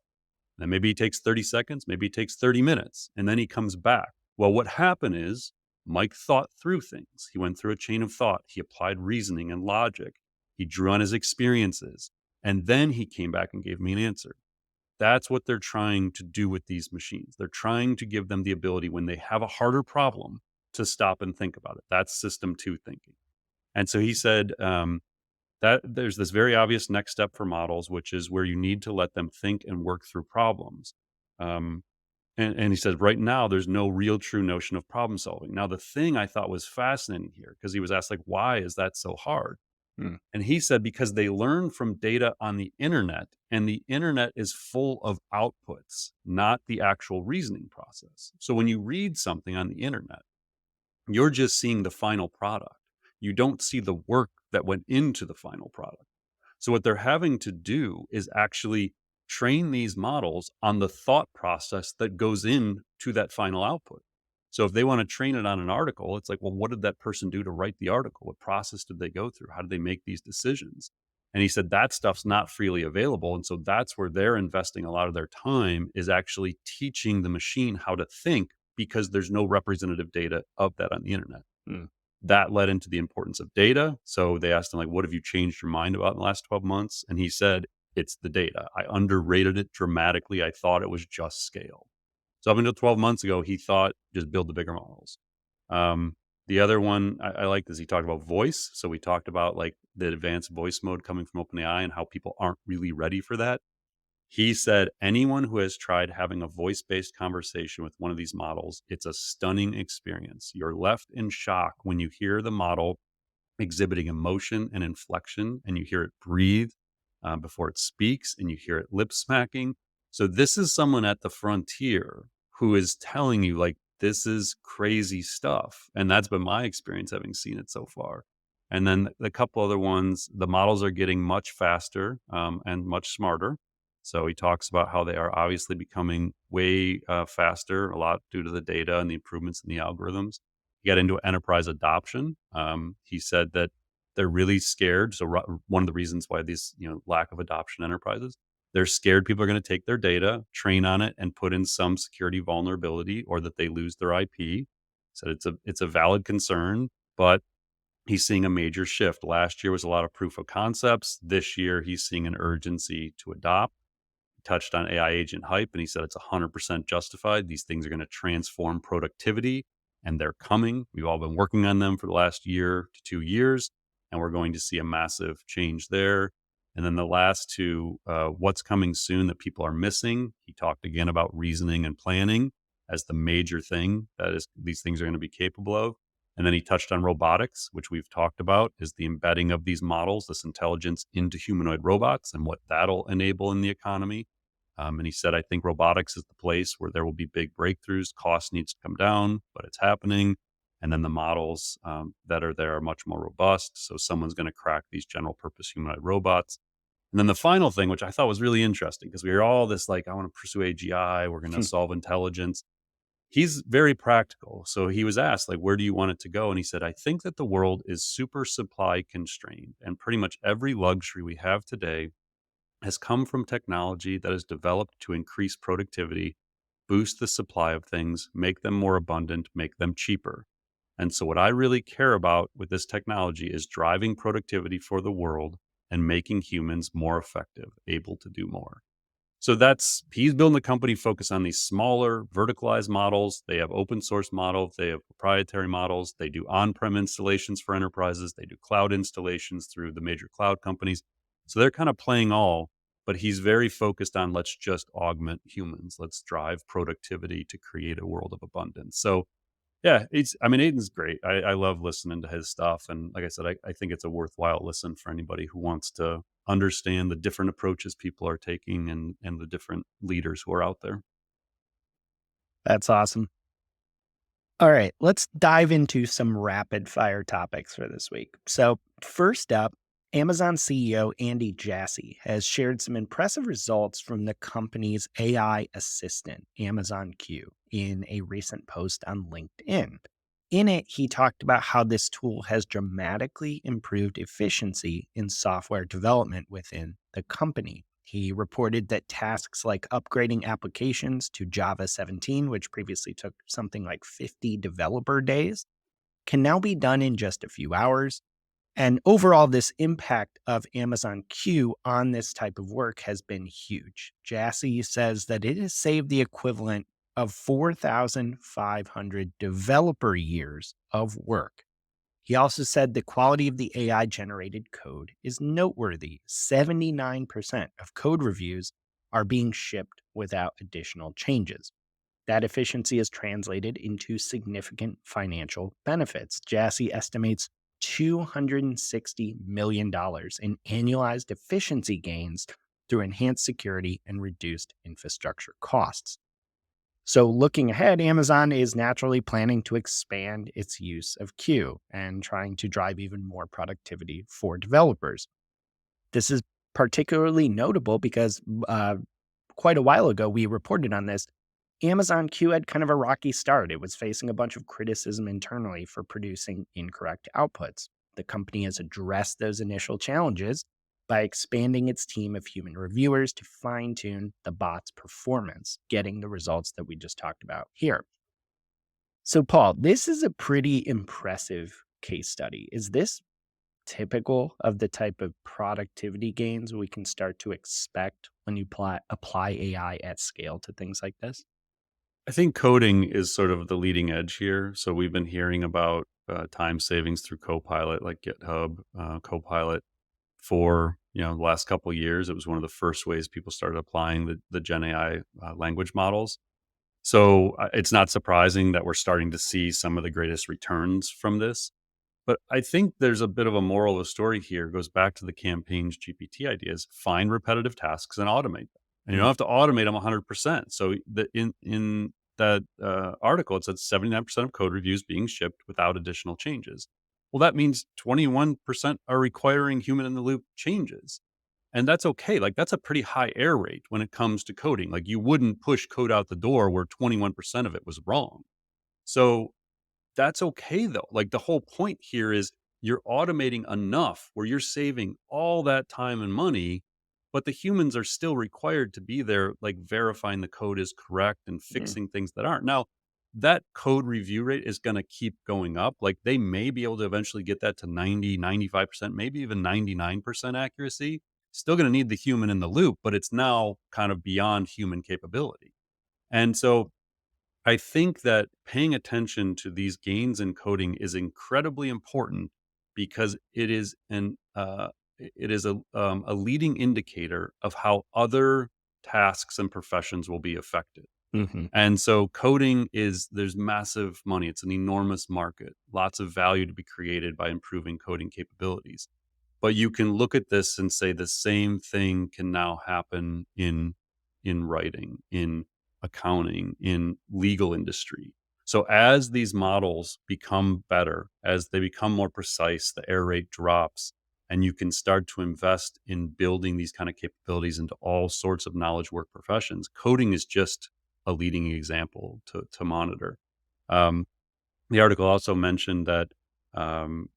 Then maybe he takes 30 seconds, maybe he takes 30 minutes, and then he comes back. Well, what happened is Mike thought through things. He went through a chain of thought. He applied reasoning and logic. He drew on his experiences, and then he came back and gave me an answer. That's what they're trying to do with these machines. They're trying to give them the ability when they have a harder problem to stop and think about it. That's system two thinking. And so he said, that there's this very obvious next step for models, which is where you need to let them think and work through problems. Um, and he says, right now, there's no real true notion of problem solving. Now, the thing I thought was fascinating here, because he was asked, like, why is that so hard? Hmm. And he said, because they learn from data on the internet, and the internet is full of outputs, not the actual reasoning process. So when you read something on the internet, you're just seeing the final product. You don't see the work that went into the final product. So what they're having to do is actually train these models on the thought process that goes into that final output. So if they want to train it on an article, it's like, well, what did that person do to write the article? What process did they go through? How did they make these decisions? And he said that stuff's not freely available. And so that's where they're investing a lot of their time, is actually teaching the machine how to think, because there's no representative data of that on the internet. Hmm. That led into the importance of data. So they asked him, like, what have you changed your mind about in the last 12 months? And he said, it's the data. I underrated it dramatically. I thought it was just scale. So up until 12 months ago, he thought just build the bigger models. The other one I like is he talked about voice. So we talked about like the advanced voice mode coming from OpenAI and how people aren't really ready for that. He said, anyone who has tried having a voice-based conversation with one of these models, it's a stunning experience. You're left in shock when you hear the model exhibiting emotion and inflection, and you hear it breathe before it speaks, and you hear it lip smacking. So this is someone at the frontier who is telling you, like, this is crazy stuff. And that's been my experience having seen it so far. And then a couple other ones, the models are getting much faster and much smarter. So he talks about how they are obviously becoming way faster, a lot due to the data and the improvements in the algorithms. He got into enterprise adoption. He said that they're really scared. So one of the reasons why these, lack of adoption enterprises, they're scared people are going to take their data, train on it, and put in some security vulnerability, or that they lose their IP. So it's a valid concern, but he's seeing a major shift. Last year was a lot of proof of concepts. This year, he's seeing an urgency to adopt. Touched on AI agent hype, and he said it's 100% justified. These things are going to transform productivity, and they're coming. We've all been working on them for the last year to 2 years, and we're going to see a massive change there. And then the last two, what's coming soon that people are missing. He talked again about reasoning and planning as the major thing that is these things are going to be capable of. And then he touched on robotics, which we've talked about, is the embedding of these models, this intelligence into humanoid robots, and what that'll enable in the economy. And he said, I think robotics is the place where there will be big breakthroughs. Cost needs to come down, but it's happening. And then the models that are there are much more robust. So someone's going to crack these general purpose humanoid robots. And then the final thing, which I thought was really interesting, because we hear all this like, I want to pursue AGI, we're going to solve intelligence. He's very practical. So he was asked, like, where do you want it to go? And he said, I think that the world is super supply constrained. And pretty much every luxury we have today has come from technology that is developed to increase productivity, boost the supply of things, make them more abundant, make them cheaper. And so, what I really care about with this technology is driving productivity for the world and making humans more effective, able to do more. So he's building a company focused on these smaller verticalized models. They have open source models, they have proprietary models, they do on-prem installations for enterprises, they do cloud installations through the major cloud companies. So they're kind of playing all, but he's very focused on let's just augment humans. Let's drive productivity to create a world of abundance. So yeah, Aidan's great. I love listening to his stuff. And like I said, I think it's a worthwhile listen for anybody who wants to understand the different approaches people are taking and the different leaders who are out there. That's awesome. All right, let's dive into some rapid fire topics for this week. So, first up, Amazon CEO Andy Jassy has shared some impressive results from the company's AI assistant, Amazon Q, in a recent post on LinkedIn. In it, he talked about how this tool has dramatically improved efficiency in software development within the company. He reported that tasks like upgrading applications to Java 17, which previously took something like 50 developer days, can now be done in just a few hours. And overall, this impact of Amazon Q on this type of work has been huge. Jassy says that it has saved the equivalent of 4,500 developer years of work. He also said the quality of the AI generated code is noteworthy. 79% of code reviews are being shipped without additional changes. That efficiency is translated into significant financial benefits. Jassy estimates $260 million in annualized efficiency gains through enhanced security and reduced infrastructure costs. So, looking ahead, Amazon is naturally planning to expand its use of Q and trying to drive even more productivity for developers. This is particularly notable because quite a while ago, we reported on this. Amazon Q had kind of a rocky start. It was facing a bunch of criticism internally for producing incorrect outputs. The company has addressed those initial challenges by expanding its team of human reviewers to fine tune the bot's performance, getting the results that we just talked about here. So, Paul, this is a pretty impressive case study. Is this typical of the type of productivity gains we can start to expect when you apply AI at scale to things like this? I think coding is sort of the leading edge here. So we've been hearing about time savings through Copilot, like GitHub Copilot, for the last couple of years. It was one of the first ways people started applying the Gen AI language models. So it's not surprising that we're starting to see some of the greatest returns from this. But I think there's a bit of a moral of the story here. It goes back to the campaigns GPT ideas. Find repetitive tasks and automate them. And you don't Mm, have to automate them 100%. So in that article, it said 79% of code reviews being shipped without additional changes. Well, that means 21% are requiring human in the loop changes. And that's okay. Like, that's a pretty high error rate when it comes to coding. Like, you wouldn't push code out the door where 21% of it was wrong. So that's okay though. Like, the whole point here is you're automating enough where you're saving all that time and money, but the humans are still required to be there, like verifying the code is correct and mm, fixing things that aren't. Now, that code review rate is going to keep going up. Like, they may be able to eventually get that to 90, 95%, maybe even 99% accuracy. Still going to need the human in the loop, but it's now kind of beyond human capability. And so I think that paying attention to these gains in coding is incredibly important because it is a leading indicator of how other tasks and professions will be affected. mhm. And so coding there's massive money. It's an enormous market, lots of value to be created by improving coding capabilities. But you can look at this and say the same thing can now happen in writing, in accounting, in legal industry. So as these models become better, as they become more precise, the error rate drops, and you can start to invest in building these kind of capabilities into all sorts of knowledge work professions. Coding is just a leading example to monitor. Um, the article also mentioned that Amazon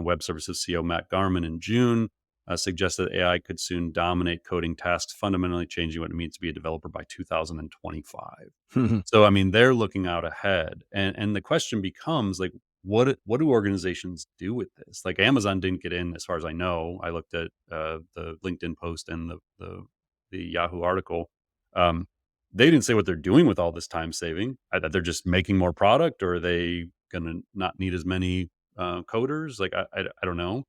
Web Services CEO Matt Garman in June suggested that AI could soon dominate coding tasks, fundamentally changing what it means to be a developer by 2025. So, I mean, they're looking out ahead, and the question becomes like, what do organizations do with this? Like, Amazon didn't get in, as far as I know. I looked at the LinkedIn post and the Yahoo article. Um, they didn't say what they're doing with all this time saving. That they're just making more product, or are they going to not need as many coders? Like, I don't know.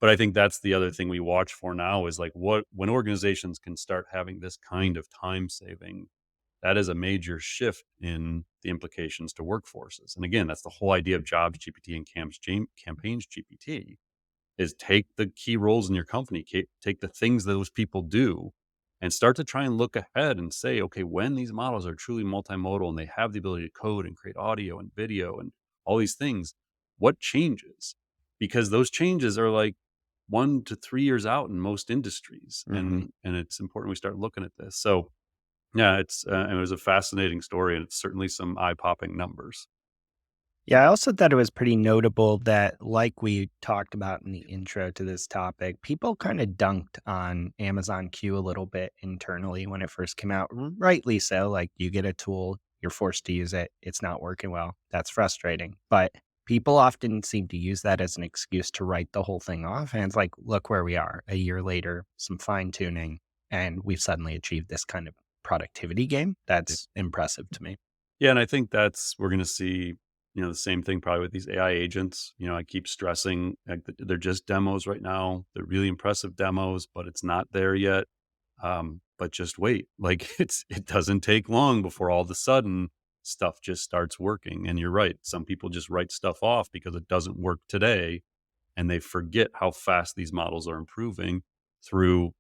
But I think that's the other thing we watch for now is like when organizations can start having this kind of time saving, that is a major shift in the implications to workforces. And again, that's the whole idea of Jobs GPT and Campaigns GPT is take the key roles in your company, take the things that those people do, and start to try and look ahead and say, okay, when these models are truly multimodal and they have the ability to code and create audio and video and all these things, what changes? Because those changes are like 1 to 3 years out in most industries, Mhm. and it's important we start looking at this. So yeah, it was a fascinating story, and it's certainly some eye popping numbers. Yeah, I also thought it was pretty notable that, like we talked about in the intro to this topic, people kind of dunked on Amazon Q a little bit internally when it first came out. Rightly so. Like, you get a tool, you're forced to use it, it's not working well. That's frustrating. But people often seem to use that as an excuse to write the whole thing off. And it's like, look where we are a year later, some fine tuning, and we've suddenly achieved this kind of productivity gain. That's impressive to me. Yeah, and I think that's we're going to see, the same thing probably with these AI agents. I keep stressing like they're just demos right now. They're really impressive demos, but it's not there yet. But just wait, like it doesn't take long before all of a sudden stuff just starts working. And you're right, some people just write stuff off because it doesn't work today, and they forget how fast these models are improving through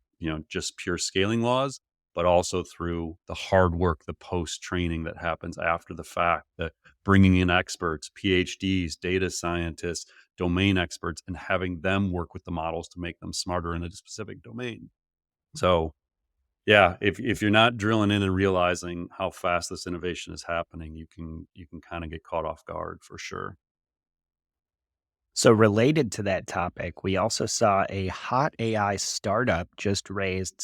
just pure scaling laws, but also through the hard work, the post training that happens after the fact, the bringing in experts, PhDs, data scientists, domain experts, and having them work with the models to make them smarter in a specific domain. So yeah, if you're not drilling in and realizing how fast this innovation is happening, you can kind of get caught off guard for sure. So, related to that topic, we also saw a hot AI startup just raised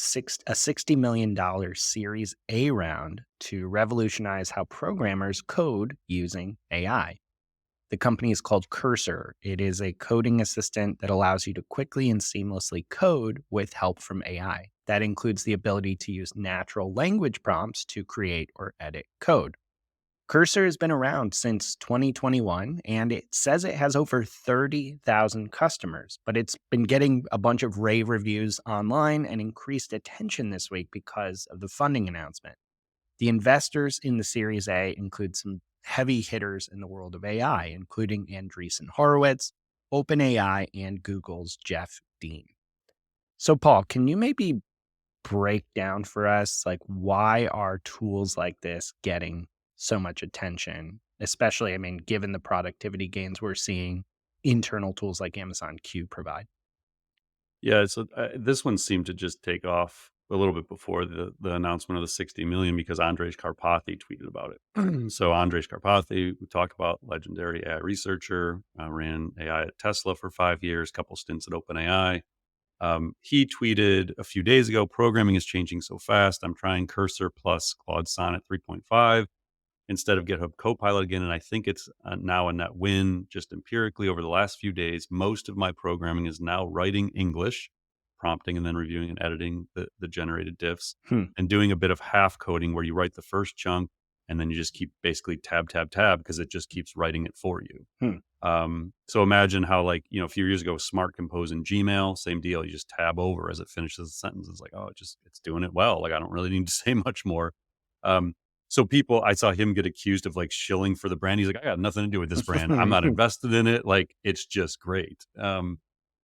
a $60 million Series A round to revolutionize how programmers code using AI. The company is called Cursor. It is a coding assistant that allows you to quickly and seamlessly code with help from AI. That includes the ability to use natural language prompts to create or edit code. Cursor has been around since 2021, and it says it has over 30,000 customers, but it's been getting a bunch of rave reviews online and increased attention this week because of the funding announcement. The investors in the Series A include some heavy hitters in the world of AI, including Andreessen Horowitz, OpenAI, and Google's Jeff Dean. So, Paul, can you maybe break down for us, like, why are tools like this getting so much attention? Especially, I mean, given the productivity gains we're seeing internal tools like Amazon Q provide. Yeah, so this one seemed to just take off a little bit before the announcement of the 60 million because Andrej Karpathy tweeted about it. So Andrej Karpathy, we talk about, legendary AI researcher, ran AI at Tesla for 5 years, couple stints at OpenAI. He tweeted a few days ago, programming is changing so fast. I'm trying Cursor plus Claude Sonnet 3.5 instead of GitHub Copilot again. And I think it's now a net win. Just empirically over the last few days, most of my programming is now writing English, prompting and then reviewing and editing the generated diffs, Hmm. and doing a bit of half coding where you write the first chunk and then you just keep basically tab, tab, tab because it just keeps writing it for you. Hmm. So imagine how, like, a few years ago, Smart Compose in Gmail, same deal. You just tab over as it finishes the sentence. It's like, oh, it's doing it well. Like, I don't really need to say much more. Um, so I saw him get accused of like shilling for the brand. He's like, I got nothing to do with this brand. I'm not invested in it. Like, it's just great.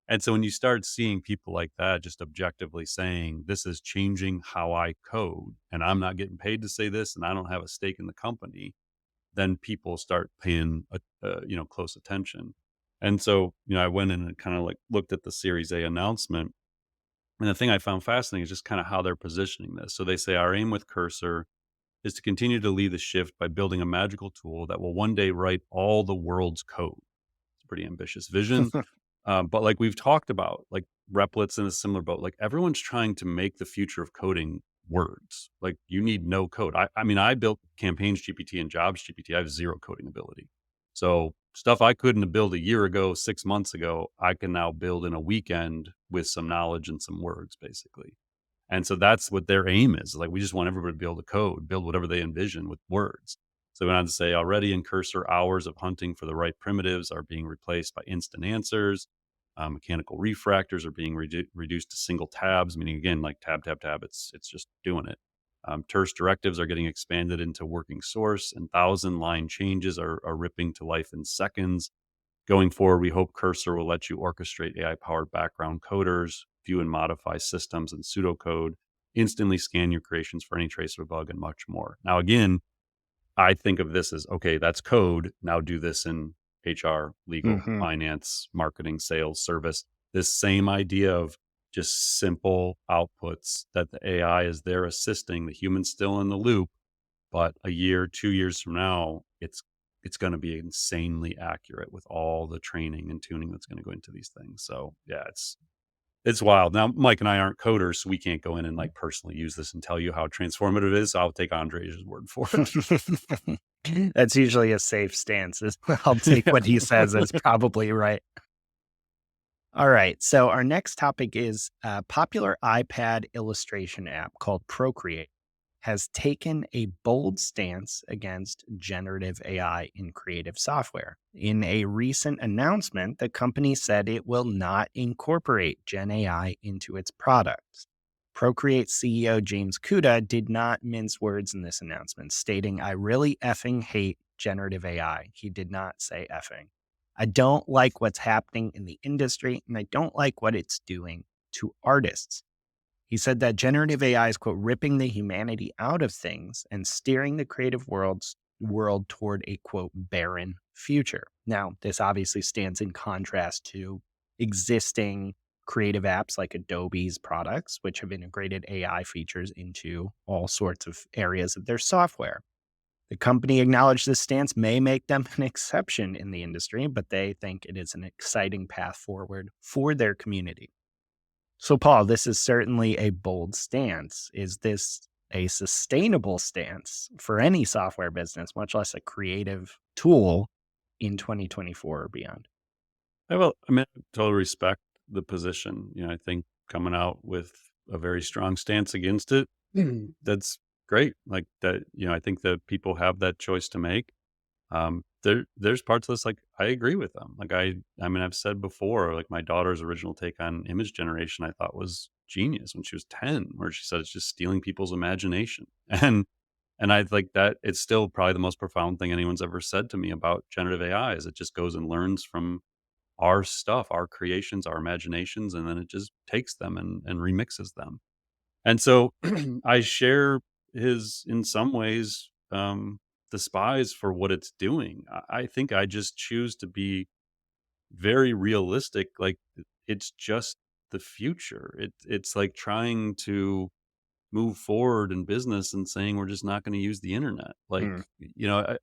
And so when you start seeing people like that just objectively saying, this is changing how I code, and I'm not getting paid to say this, and I don't have a stake in the company, then people start paying, close attention. And so, I went in and kind of like looked at the Series A announcement. And the thing I found fascinating is just kind of how they're positioning this. So they say, our aim with Cursor is to continue to lead the shift by building a magical tool that will one day write all the world's code. It's a pretty ambitious vision. But like we've talked about, like Replic's in a similar boat. Like everyone's trying to make the future of coding words. Like you need no code. I mean, I built Campaigns GPT and Jobs GPT. I have zero coding ability. So stuff I couldn't build a year ago, 6 months ago, I can now build in a weekend with some knowledge and some words, basically. And so that's what their aim is. Like we just want everybody to be able to code, build whatever they envision with words. So we went on to say already in Cursor, hours of hunting for the right primitives are being replaced by instant answers. Mechanical refractors are being reduced to single tabs, meaning again, like tab, tab, tab, it's just doing it. Terse directives are getting expanded into working source, and 1,000 line changes are ripping to life in seconds. Going forward, we hope Cursor will let you orchestrate AI-powered background coders, view and modify systems and pseudocode, instantly scan your creations for any trace of a bug, and much more. Now, again, I think of this as, okay, that's code. Now do this in HR, legal, Hmm. finance, marketing, sales, service. This same idea of just simple outputs that the AI is there assisting, the human's still in the loop, but a year, 2 years from now, it's going to be insanely accurate with all the training and tuning that's going to go into these things. So yeah, it's wild. Now, Mike and I aren't coders, so we can't go in and like personally use this and tell you how transformative it is. I'll take Andre's word for it. That's usually a safe stance. I'll take Yeah. what he says as probably right. All right. So our next topic is a popular iPad illustration app called Procreate has taken a bold stance against generative AI in creative software. In a recent announcement, the company said it will not incorporate Gen AI into its products. Procreate CEO James Kuda did not mince words in this announcement, stating, I really effing hate generative AI. He did not say effing. I don't like what's happening in the industry, and I don't like what it's doing to artists. He said that generative AI is, quote, ripping the humanity out of things and steering the creative world toward a, quote, barren future. Now, this obviously stands in contrast to existing creative apps like Adobe's products, which have integrated AI features into all sorts of areas of their software. The company acknowledged this stance may make them an exception in the industry, but they think it is an exciting path forward for their community. So, Paul, this is certainly a bold stance. Is this a sustainable stance for any software business, much less a creative tool in 2024 or beyond? I mean, I totally respect the position. I think coming out with a very strong stance against it, that's great. Like that, I think that people have that choice to make. There's parts of this like I agree with them. Like I mean, I've said before, like my daughter's original take on image generation, I thought was genius when she was 10, where she said it's just stealing people's imagination. And I like that it's still probably the most profound thing anyone's ever said to me about generative AI is it just goes and learns from our stuff, our creations, our imaginations, and then it just takes them and remixes them. And so I share his, in some ways, despise for what it's doing. I think I just choose to be very realistic. Like it's just the future. It's like trying to move forward in business and saying we're just not going to use the internet. Like, Mm,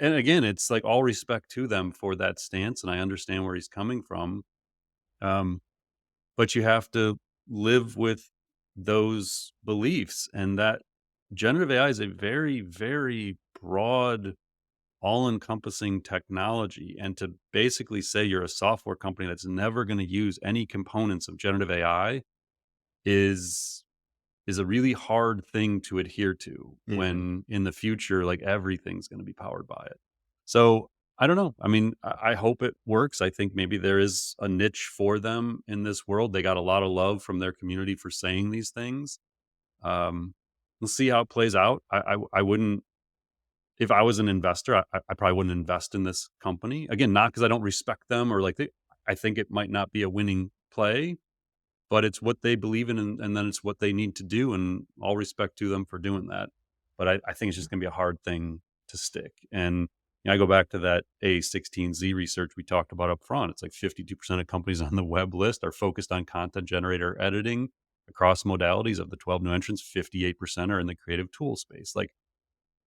and again, it's like all respect to them for that stance, and I understand where he's coming from. Um, but you have to live with those beliefs, and that generative AI is a very, very broad, all-encompassing technology, and to basically say you're a software company that's never gonna use any components of generative AI is is a really hard thing to adhere to mm. when in the future, like, everything's gonna be powered by it. So, I don't know. I mean, I hope it works. I think maybe there is a niche for them in this world. They got a lot of love from their community for saying these things. Um, we'll see how it plays out. I wouldn't if I was an investor, I probably wouldn't invest in this company. Again, not because I don't respect them or like I think it might not be a winning play, but it's what they believe in, and then it's what they need to do, and all respect to them for doing that. But I think it's just going to be a hard thing to stick. And I go back to that A16Z research we talked about up front. It's like 52% of companies on the web list are focused on content generator editing across modalities. Of the 12 new entrants, 58% are in the creative tool space. Like,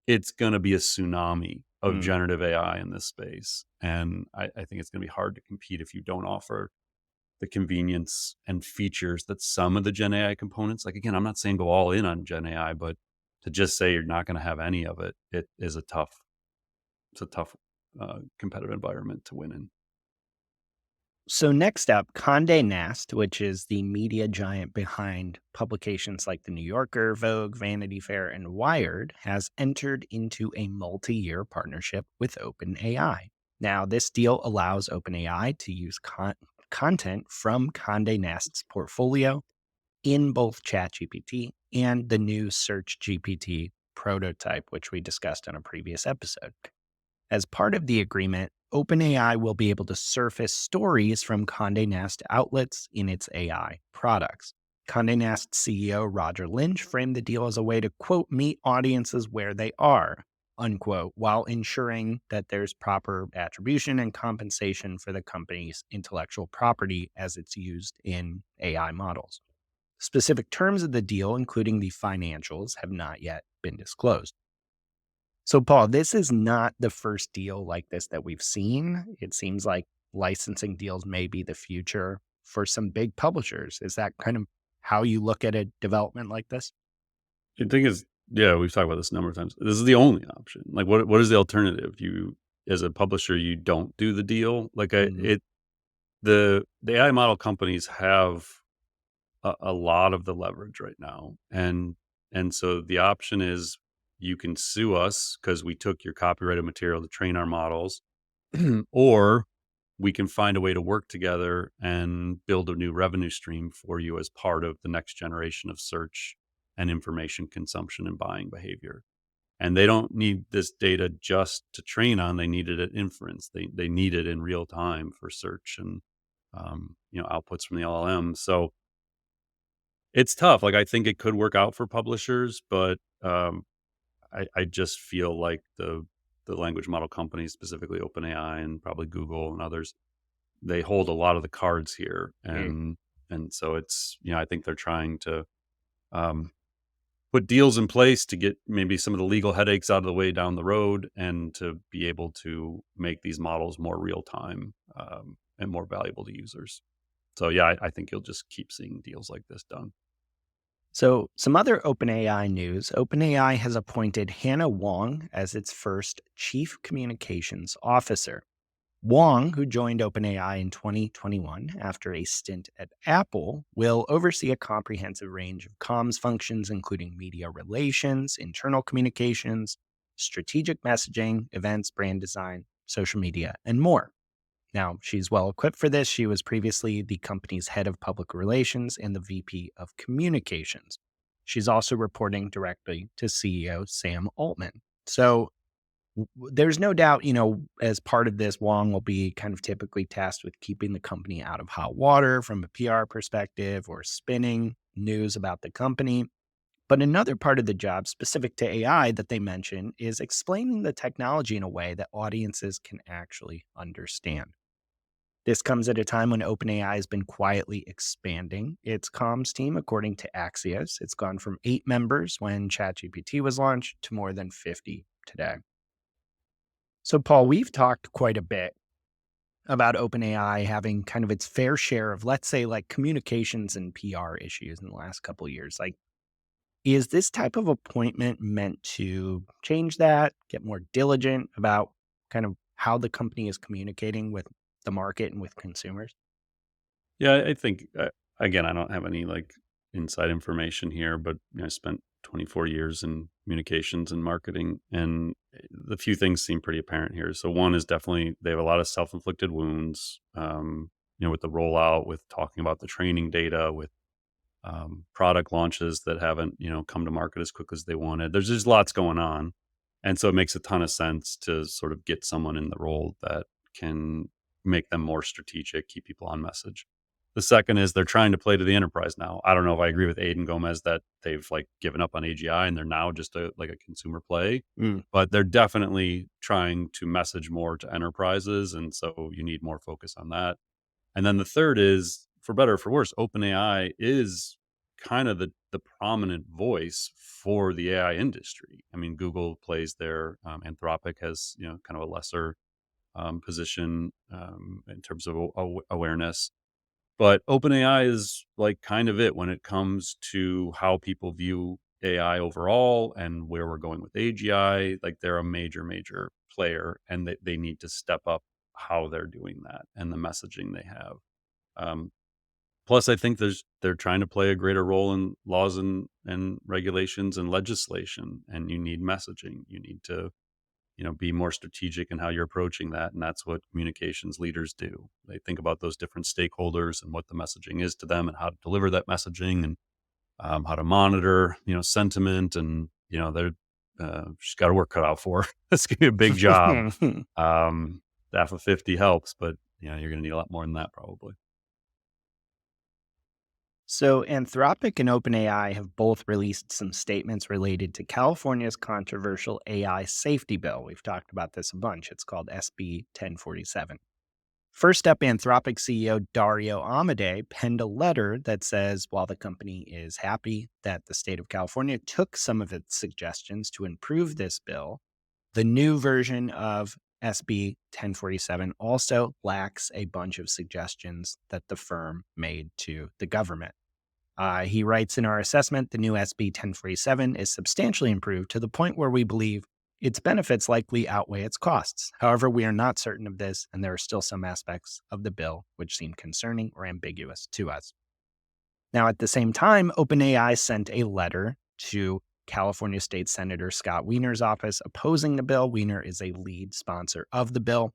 it's going to be a tsunami of Mm. generative AI in this space. And I think it's going to be hard to compete if you don't offer the convenience and features that some of the Gen AI components, like, again, I'm not saying go all in on Gen AI, but to just say you're not going to have any of it, it's a tough competitive environment to win in. So next up, Condé Nast, which is the media giant behind publications like The New Yorker, Vogue, Vanity Fair, and Wired, has entered into a multi-year partnership with OpenAI. Now, this deal allows OpenAI to use content from Condé Nast's portfolio in both ChatGPT and the new Search GPT prototype, which we discussed on a previous episode. As part of the agreement, OpenAI will be able to surface stories from Condé Nast outlets in its AI products. Condé Nast CEO Roger Lynch framed the deal as a way to, quote, meet audiences where they are, unquote, while ensuring that there's proper attribution and compensation for the company's intellectual property as it's used in AI models. Specific terms of the deal, including the financials, have not yet been disclosed. So, Paul, this is not the first deal like this that we've seen. It seems like licensing deals may be the future for some big publishers. Is that kind of how you look at a development like this? The thing is, yeah, we've talked about this a number of times. This is the only option. Like, what is the alternative? You, as a publisher, you don't do the deal. Like, Mhm. the AI model companies have a lot of the leverage right now, and so the option is you can sue us because we took your copyrighted material to train our models, or we can find a way to work together and build a new revenue stream for you as part of the next generation of search and information consumption and buying behavior. And they don't need this data just to train on; they need it at inference. They need it in real time for search and outputs from the LLM. So it's tough. Like, I think it could work out for publishers, but I just feel like the language model companies, specifically OpenAI and probably Google and others, they hold a lot of the cards here, Mm. and so it's, I think they're trying to um, put deals in place to get maybe some of the legal headaches out of the way down the road, and to be able to make these models more real time, and more valuable to users. So yeah, I think you'll just keep seeing deals like this done. So, some other OpenAI news. OpenAI has appointed Hannah Wong as its first chief communications officer. Wong, who joined OpenAI in 2021 after a stint at Apple, will oversee a comprehensive range of comms functions, including media relations, internal communications, strategic messaging, events, brand design, social media, and more. Now, she's well equipped for this. She was previously the company's head of public relations and the VP of communications. She's also reporting directly to CEO Sam Altman. So, there's no doubt, as part of this, Wong will be kind of typically tasked with keeping the company out of hot water from a PR perspective or spinning news about the company. But another part of the job specific to AI that they mention is explaining the technology in a way that audiences can actually understand. This comes at a time when OpenAI has been quietly expanding its comms team, according to Axios. It's gone from 8 members when ChatGPT was launched to more than 50 today. So, Paul, we've talked quite a bit about OpenAI having kind of its fair share of, let's say, like communications and PR issues in the last couple of years. Like, is this type of appointment meant to change that, get more diligent about kind of how the company is communicating with the market and with consumers? Yeah, I think, again, I don't have any like inside information here, but I spent 24 years in communications and marketing, and the few things seem pretty apparent here. So one is definitely they have a lot of self-inflicted wounds, with the rollout, with talking about the training data, with product launches that haven't, come to market as quick as they wanted. There's just lots going on, and so it makes a ton of sense to sort of get someone in the role that can make them more strategic, keep people on message. The second is they're trying to play to the enterprise now. I don't know if I agree with Aidan Gomez that they've like given up on AGI and they're now just like a consumer play, Mm. but they're definitely trying to message more to enterprises. And so you need more focus on that. And then the third is, for better or for worse, OpenAI is kind of the prominent voice for the AI industry. I mean, Google plays there. Anthropic has kind of a lesser position in terms of awareness. But OpenAI is like kind of it when it comes to how people view AI overall and where we're going with AGI. Like they're a major, major player, and they need to step up how they're doing that and the messaging they have. Um, Plus, I think they're trying to play a greater role in laws and regulations and legislation, and you need messaging. You need to be more strategic in how you're approaching that. And that's what communications leaders do. They think about those different stakeholders and what the messaging is to them and how to deliver that messaging and how to monitor, sentiment. And, they're just got to work cut out for. It's going to be a big job. Staff of 50 helps, but, you're going to need a lot more than that probably. So, Anthropic and OpenAI have both released some statements related to California's controversial AI safety bill. We've talked about this a bunch. It's called SB 1047. First up, Anthropic CEO Dario Amodei penned a letter that says while the company is happy that the state of California took some of its suggestions to improve this bill, the new version of SB 1047 also lacks a bunch of suggestions that the firm made to the government. He writes in our assessment, the new SB 1047 is substantially improved to the point where we believe its benefits likely outweigh its costs. However, we are not certain of this, and there are still some aspects of the bill which seem concerning or ambiguous to us. Now, at the same time, OpenAI sent a letter to California State Senator Scott Wiener's office opposing the bill. Wiener is a lead sponsor of the bill.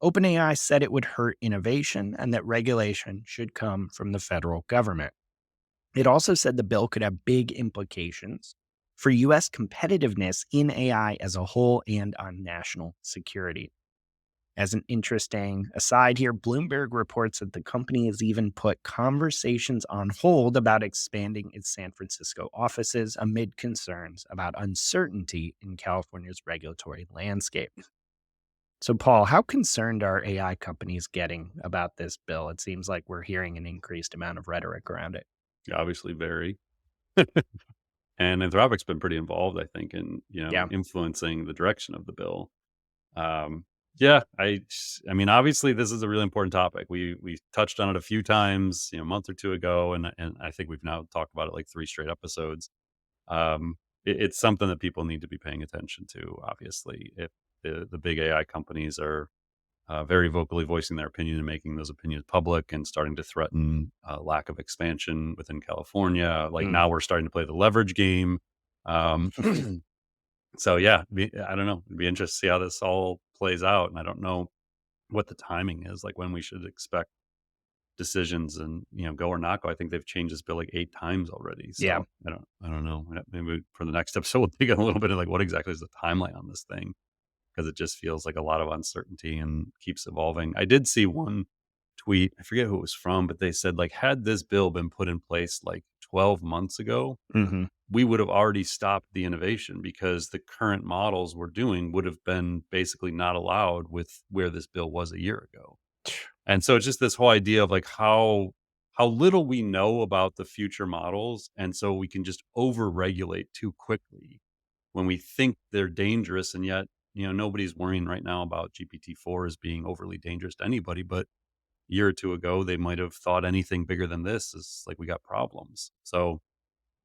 OpenAI said it would hurt innovation and that regulation should come from the federal government. It also said the bill could have big implications for U.S. competitiveness in AI as a whole and on national security. As an interesting aside here, Bloomberg reports that the company has even put conversations on hold about expanding its San Francisco offices amid concerns about uncertainty in California's regulatory landscape. So, Paul, how concerned are AI companies getting about this bill? It seems like we're hearing an increased amount of rhetoric around it. Obviously very. And Anthropic's been pretty involved, I think, in, Yeah. influencing the direction of the bill. Um, yeah, I mean, obviously this is a really important topic. We touched on it a few times, a month or two ago, and I think we've now talked about it like 3 straight episodes. It's something that people need to be paying attention to, obviously. If the big AI companies are very vocally voicing their opinion and making those opinions public and starting to threaten lack of expansion within California. Like Mm. now we're starting to play the leverage game. Um, so yeah, I don't know. It'd be interesting to see how this all plays out. And I don't know what the timing is, like when we should expect decisions and, go or not go. I think they've changed this bill like 8 times already. Yeah. So I don't know. Maybe for the next episode, we'll dig in a little bit of like what exactly is the timeline on this thing, because it just feels like a lot of uncertainty and keeps evolving. I did see one tweet, I forget who it was from, but they said like had this bill been put in place like 12 months ago, Mm-hmm. we would have already stopped the innovation because the current models we're doing would have been basically not allowed with where this bill was a year ago. And so it's just this whole idea of like how little we know about the future models, and so we can just over regulate too quickly when we think they're dangerous, and yet nobody's worrying right now about GPT-4 as being overly dangerous to anybody. But a year or two ago, they might have thought anything bigger than this is like we got problems. So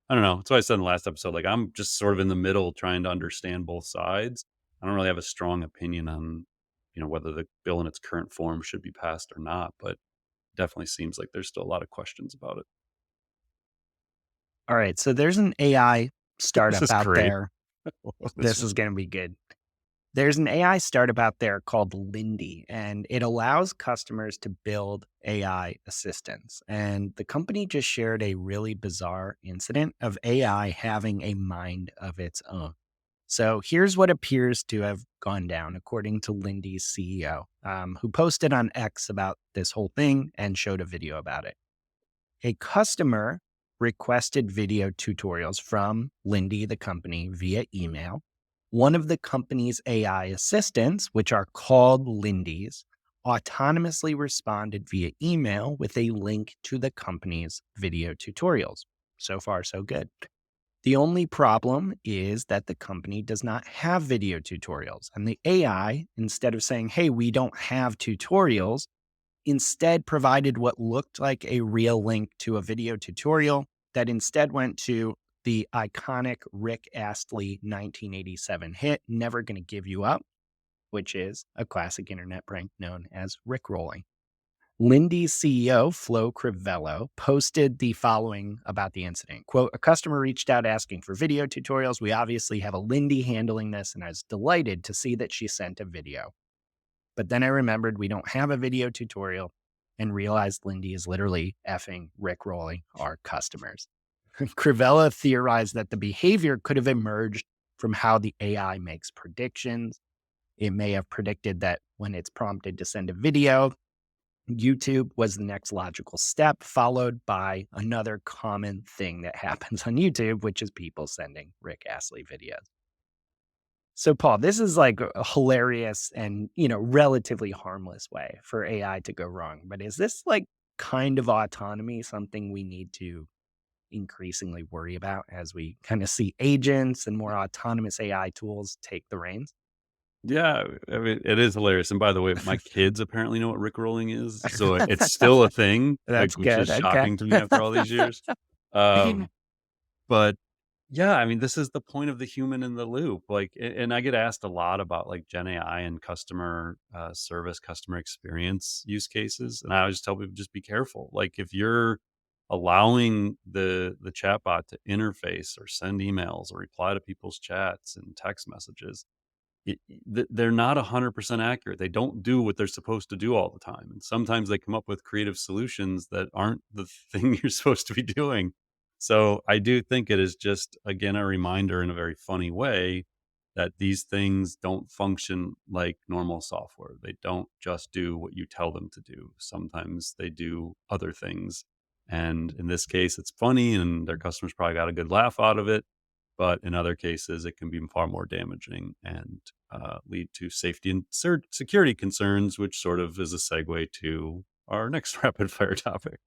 I don't know. That's what I said in the last episode. Like I'm just sort of in the middle, trying to understand both sides. I don't really have a strong opinion on whether the bill in its current form should be passed or not, but definitely seems like there's still a lot of questions about it. All right. So there's an AI This startup is out great. there. This This is going to be good. There's an AI startup out there called Lindy, and it allows customers to build AI assistants. And the company just shared a really bizarre incident of AI having a mind of its own. So here's what appears to have gone down, according to Lindy's CEO, who posted on X about this whole thing and showed a video about it. A customer requested video tutorials from Lindy, the company, via email. One of the company's AI assistants, which are called Lindy's, autonomously responded via email with a link to the company's video tutorials. So far, so good. The only problem is that the company does not have video tutorials. And the AI, instead of saying, hey, we don't have tutorials, instead provided what looked like a real link to a video tutorial that instead went to the iconic Rick Astley 1987 hit, Never Gonna Give You Up, which is a classic internet prank known as Rickrolling. Lindy's CEO, Flo Crivello, posted the following about the incident. Quote, a customer reached out asking for video tutorials. We obviously have a Lindy handling this, and I was delighted to see that she sent a video. But then I remembered we don't have a video tutorial and realized Lindy is literally effing Rickrolling our customers. Crivella theorized that the behavior could have emerged from how the AI makes predictions. It may have predicted that when it's prompted to send a video, YouTube was the next logical step, followed by another common thing that happens on YouTube, which is people sending Rick Astley videos. So, Paul, this is like a hilarious and, relatively harmless way for AI to go wrong. But is this like kind of autonomy something we need to increasingly worry about as we kind of see agents and more autonomous AI tools take the reins? Yeah, I mean, it is hilarious, and by the way, my kids apparently know what rickrolling is, so it's still a thing, That's like, which good. is Okay. shocking to me after all these years. Um, but yeah, I mean, this is the point of the human in the loop, like, and I get asked a lot about, like, Gen AI and customer, service, customer experience use cases, and I always tell people, "Just be careful." Like, if you're allowing the chatbot to interface or send emails or reply to people's chats and text messages, they're not 100% accurate. They don't do what they're supposed to do all the time. And sometimes they come up with creative solutions that aren't the thing you're supposed to be doing. So I do think it is just, again, a reminder in a very funny way that these things don't function like normal software. They don't just do what you tell them to do. Sometimes they do other things. And in this case, it's funny and their customers probably got a good laugh out of it, but in other cases, it can be far more damaging and lead to safety and security concerns, which sort of is a segue to our next rapid fire topic.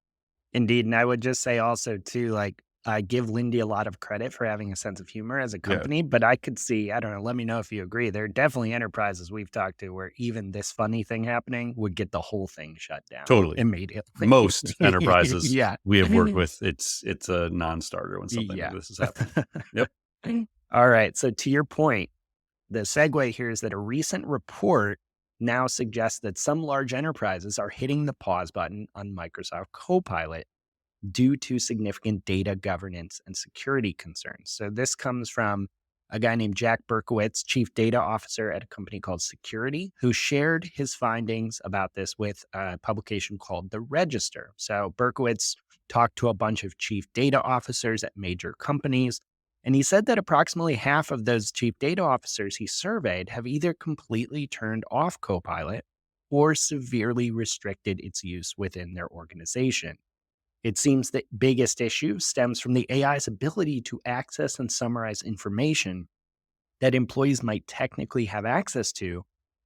Indeed. And I would just say also, too, like, I give Lindy a lot of credit for having a sense of humor as a Yeah, company, but I could see, I don't know, let me know if you agree. There are definitely enterprises we've talked to where even this funny thing happening would get the whole thing shut down totally. immediately. Most enterprises Yeah. we have worked with, it's a non-starter when something like Yeah. this is happening. Yep. All right. So, to your point, the segue here is that a recent report now suggests that some large enterprises are hitting the pause button on Microsoft Copilot due to significant data governance and security concerns. So this comes from a guy named Jack Berkowitz, chief data officer at a company called Security, who shared his findings about this with a publication called The Register. So Berkowitz talked to a bunch of chief data officers at major companies, and he said that approximately half of those chief data officers he surveyed have either completely turned off Copilot or severely restricted its use within their organization. It seems the biggest issue stems from the AI's ability to access and summarize information that employees might technically have access to,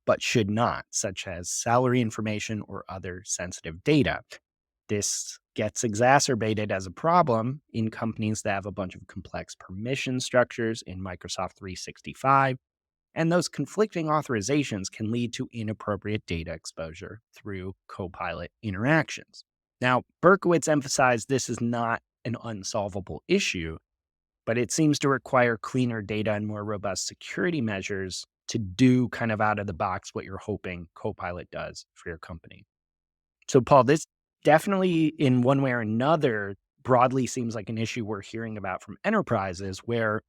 but should not, such as salary information or other sensitive data. This gets exacerbated as a problem in companies that have a bunch of complex permission structures in Microsoft 365, and those conflicting authorizations can lead to inappropriate data exposure through Copilot interactions. Now, Berkowitz emphasized this is not an unsolvable issue, but it seems to require cleaner data and more robust security measures to do kind of out of the box what you're hoping Copilot does for your company. So, Paul, this definitely, in one way or another, broadly seems like an issue we're hearing about from enterprises where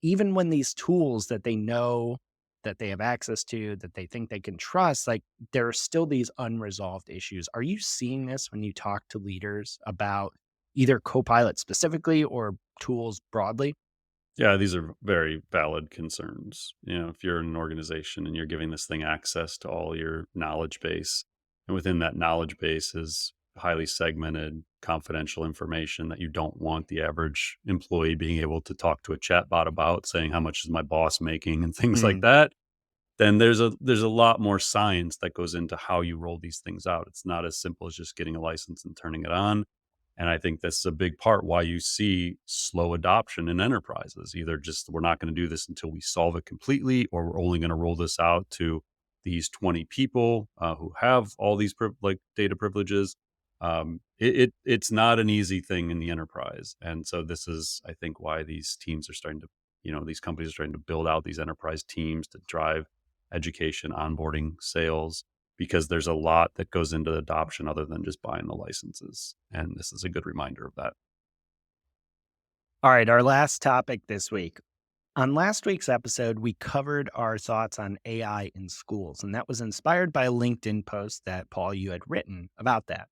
even when these tools that they know that they have access to, that they think they can trust, like there are still these unresolved issues. Are you seeing this when you talk to leaders about either Copilot specifically or tools broadly? Yeah, these are very valid concerns. If you're in an organization and you're giving this thing access to all your knowledge base, and within that knowledge base is highly segmented, confidential information that you don't want the average employee being able to talk to a chatbot about, saying how much is my boss making and things like Mm, that, then there's a lot more science that goes into how you roll these things out. It's not as simple as just getting a license and turning it on. And I think that's a big part why you see slow adoption in enterprises. Either just we're not going to do this until we solve it completely, or we're only going to roll this out to these 20 people who have all these like data privileges. It's not an easy thing in the enterprise, and so this is, I think, why these teams are starting to, these companies are starting to build out these enterprise teams to drive education, onboarding, sales, because there's a lot that goes into adoption other than just buying the licenses. And this is a good reminder of that. All right, our last topic this week. On last week's episode, we covered our thoughts on AI in schools, and that was inspired by a LinkedIn post that Paul, you had written about that.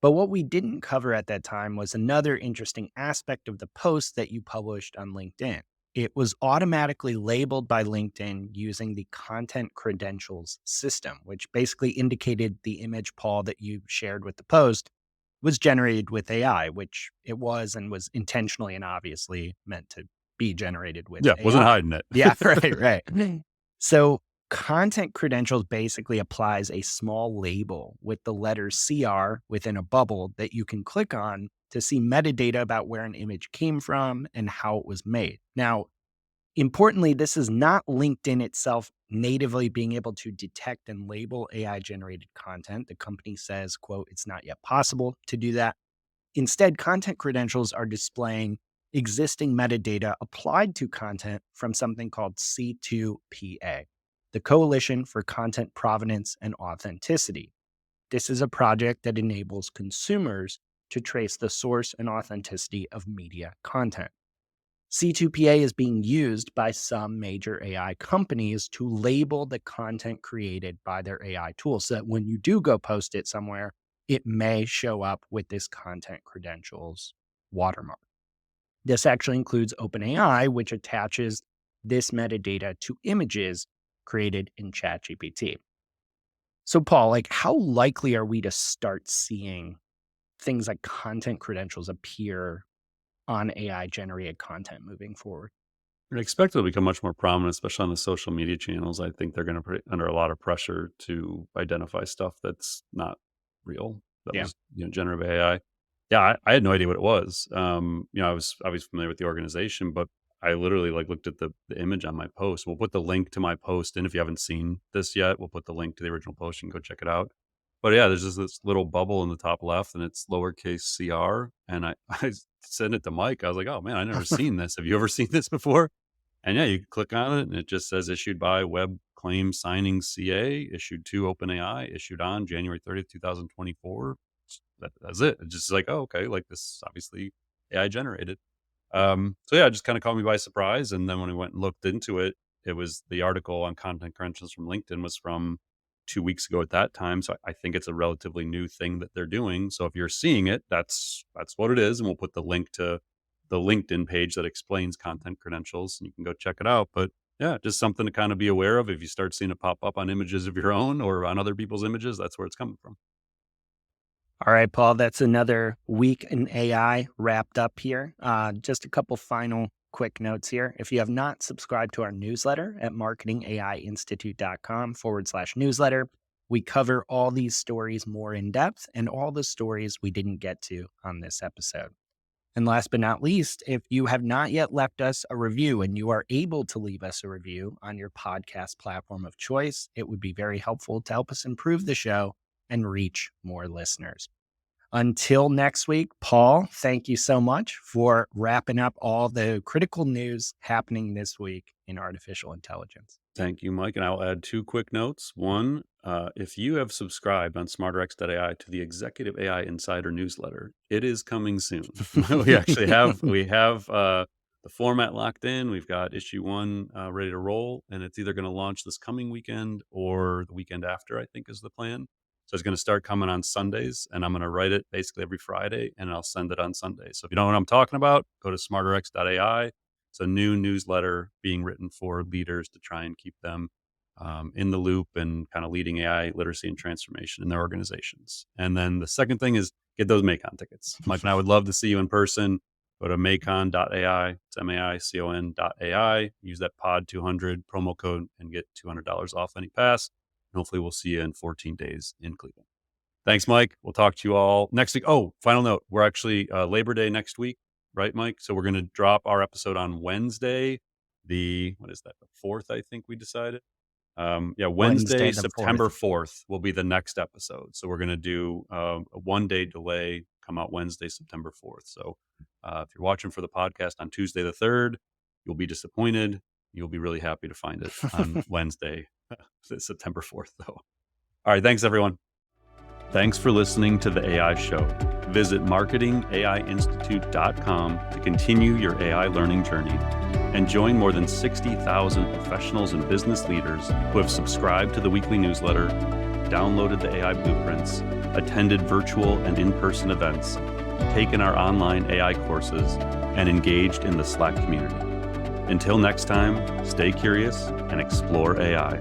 But what we didn't cover at that time was another interesting aspect of the post that you published on LinkedIn. It was automatically labeled by LinkedIn using the content credentials system, which basically indicated the image, Paul, that you shared with the post was generated with AI, which it was and was intentionally and obviously meant to be generated with Yeah, wasn't AI. hiding it. Yeah, right. So content credentials basically applies a small label with the letter CR within a bubble that you can click on to see metadata about where an image came from and how it was made. Now, importantly, this is not LinkedIn itself natively being able to detect and label AI generated content. The company says, quote, it's not yet possible to do that. Instead, content credentials are displaying existing metadata applied to content from something called C2PA, the Coalition for Content Provenance and Authenticity. This is a project that enables consumers to trace the source and authenticity of media content. C2PA is being used by some major AI companies to label the content created by their AI tools so that when you do go post it somewhere, it may show up with this content credentials watermark. This actually includes OpenAI, which attaches this metadata to images created in ChatGPT. So, Paul, like, how likely are we to start seeing things like content credentials appear on AI generated content moving forward? I expect it'll become much more prominent, especially on the social media channels. I think they're going to put under a lot of pressure to identify stuff that's not real, that Yeah. was, generative AI. Yeah, I had no idea what it was. I was familiar with the organization, but I literally like looked at the image on my post. We'll put the link to my post, and if you haven't seen this yet, we'll put the link to the original post. You can go check it out. But yeah, there's just this little bubble in the top left, and it's lowercase CR. And I sent it to Mike. I was like, "Oh man, I never seen this. Have you ever seen this before?" And yeah, you click on it and it just says issued by Web Claim Signing CA, issued to OpenAI, issued on January 30th, 2024. That's it. It's just like, oh, okay, like this is obviously AI generated. So yeah, it just kind of caught me by surprise. And then when I went and looked into it, it was the article on content credentials from LinkedIn was from 2 weeks ago at that time. So I think it's a relatively new thing that they're doing. So if you're seeing it, that's what it is. And we'll put the link to the LinkedIn page that explains content credentials and you can go check it out. But yeah, just something to kind of be aware of. If you start seeing it pop up on images of your own or on other people's images, that's where it's coming from. All right, Paul, that's another week in AI wrapped up here. Just a couple final quick notes here. If you have not subscribed to our newsletter at marketingaiinstitute.com/newsletter, we cover all these stories more in depth and all the stories we didn't get to on this episode. And last but not least, if you have not yet left us a review and you are able to leave us a review on your podcast platform of choice, it would be very helpful to help us improve the show and reach more listeners. Until next week, Paul, thank you so much for wrapping up all the critical news happening this week in artificial intelligence. Thank you, Mike. And I'll add two quick notes. One, if you have subscribed on smarterx.ai to the Executive AI Insider newsletter, it is coming soon. We have the format locked in. We've got issue one ready to roll, and it's either going to launch this coming weekend or the weekend after, I think is the plan. So it's going to start coming on Sundays, and I'm going to write it basically every Friday, and I'll send it on Sunday. So if you don't know what I'm talking about, go to smarterx.ai. It's a new newsletter being written for leaders to try and keep them in the loop and kind of leading AI literacy and transformation in their organizations. And then the second thing is get those MAICON tickets. Mike and I would love to see you in person. Go to MAICON.ai. It's MAICON.ai. Use that pod 200 promo code and get $200 off any pass. And hopefully we'll see you in 14 days in Cleveland. Thanks, Mike. We'll talk to you all next week. Oh, final note. We're actually Labor Day next week, right, Mike? So we're going to drop our episode on Wednesday, the 4th, I think we decided. Wednesday, the September 4th. 4th will be the next episode. So we're going to do a 1-day delay, come out Wednesday, September 4th. So if you're watching for the podcast on Tuesday the 3rd, you'll be disappointed. You'll be really happy to find it on Wednesday, September 4th, though. All right. Thanks, everyone. Thanks for listening to The AI Show. Visit marketingaiinstitute.com to continue your AI learning journey and join more than 60,000 professionals and business leaders who have subscribed to the weekly newsletter, downloaded the AI blueprints, attended virtual and in-person events, taken our online AI courses, and engaged in the Slack community. Until next time, stay curious and explore AI.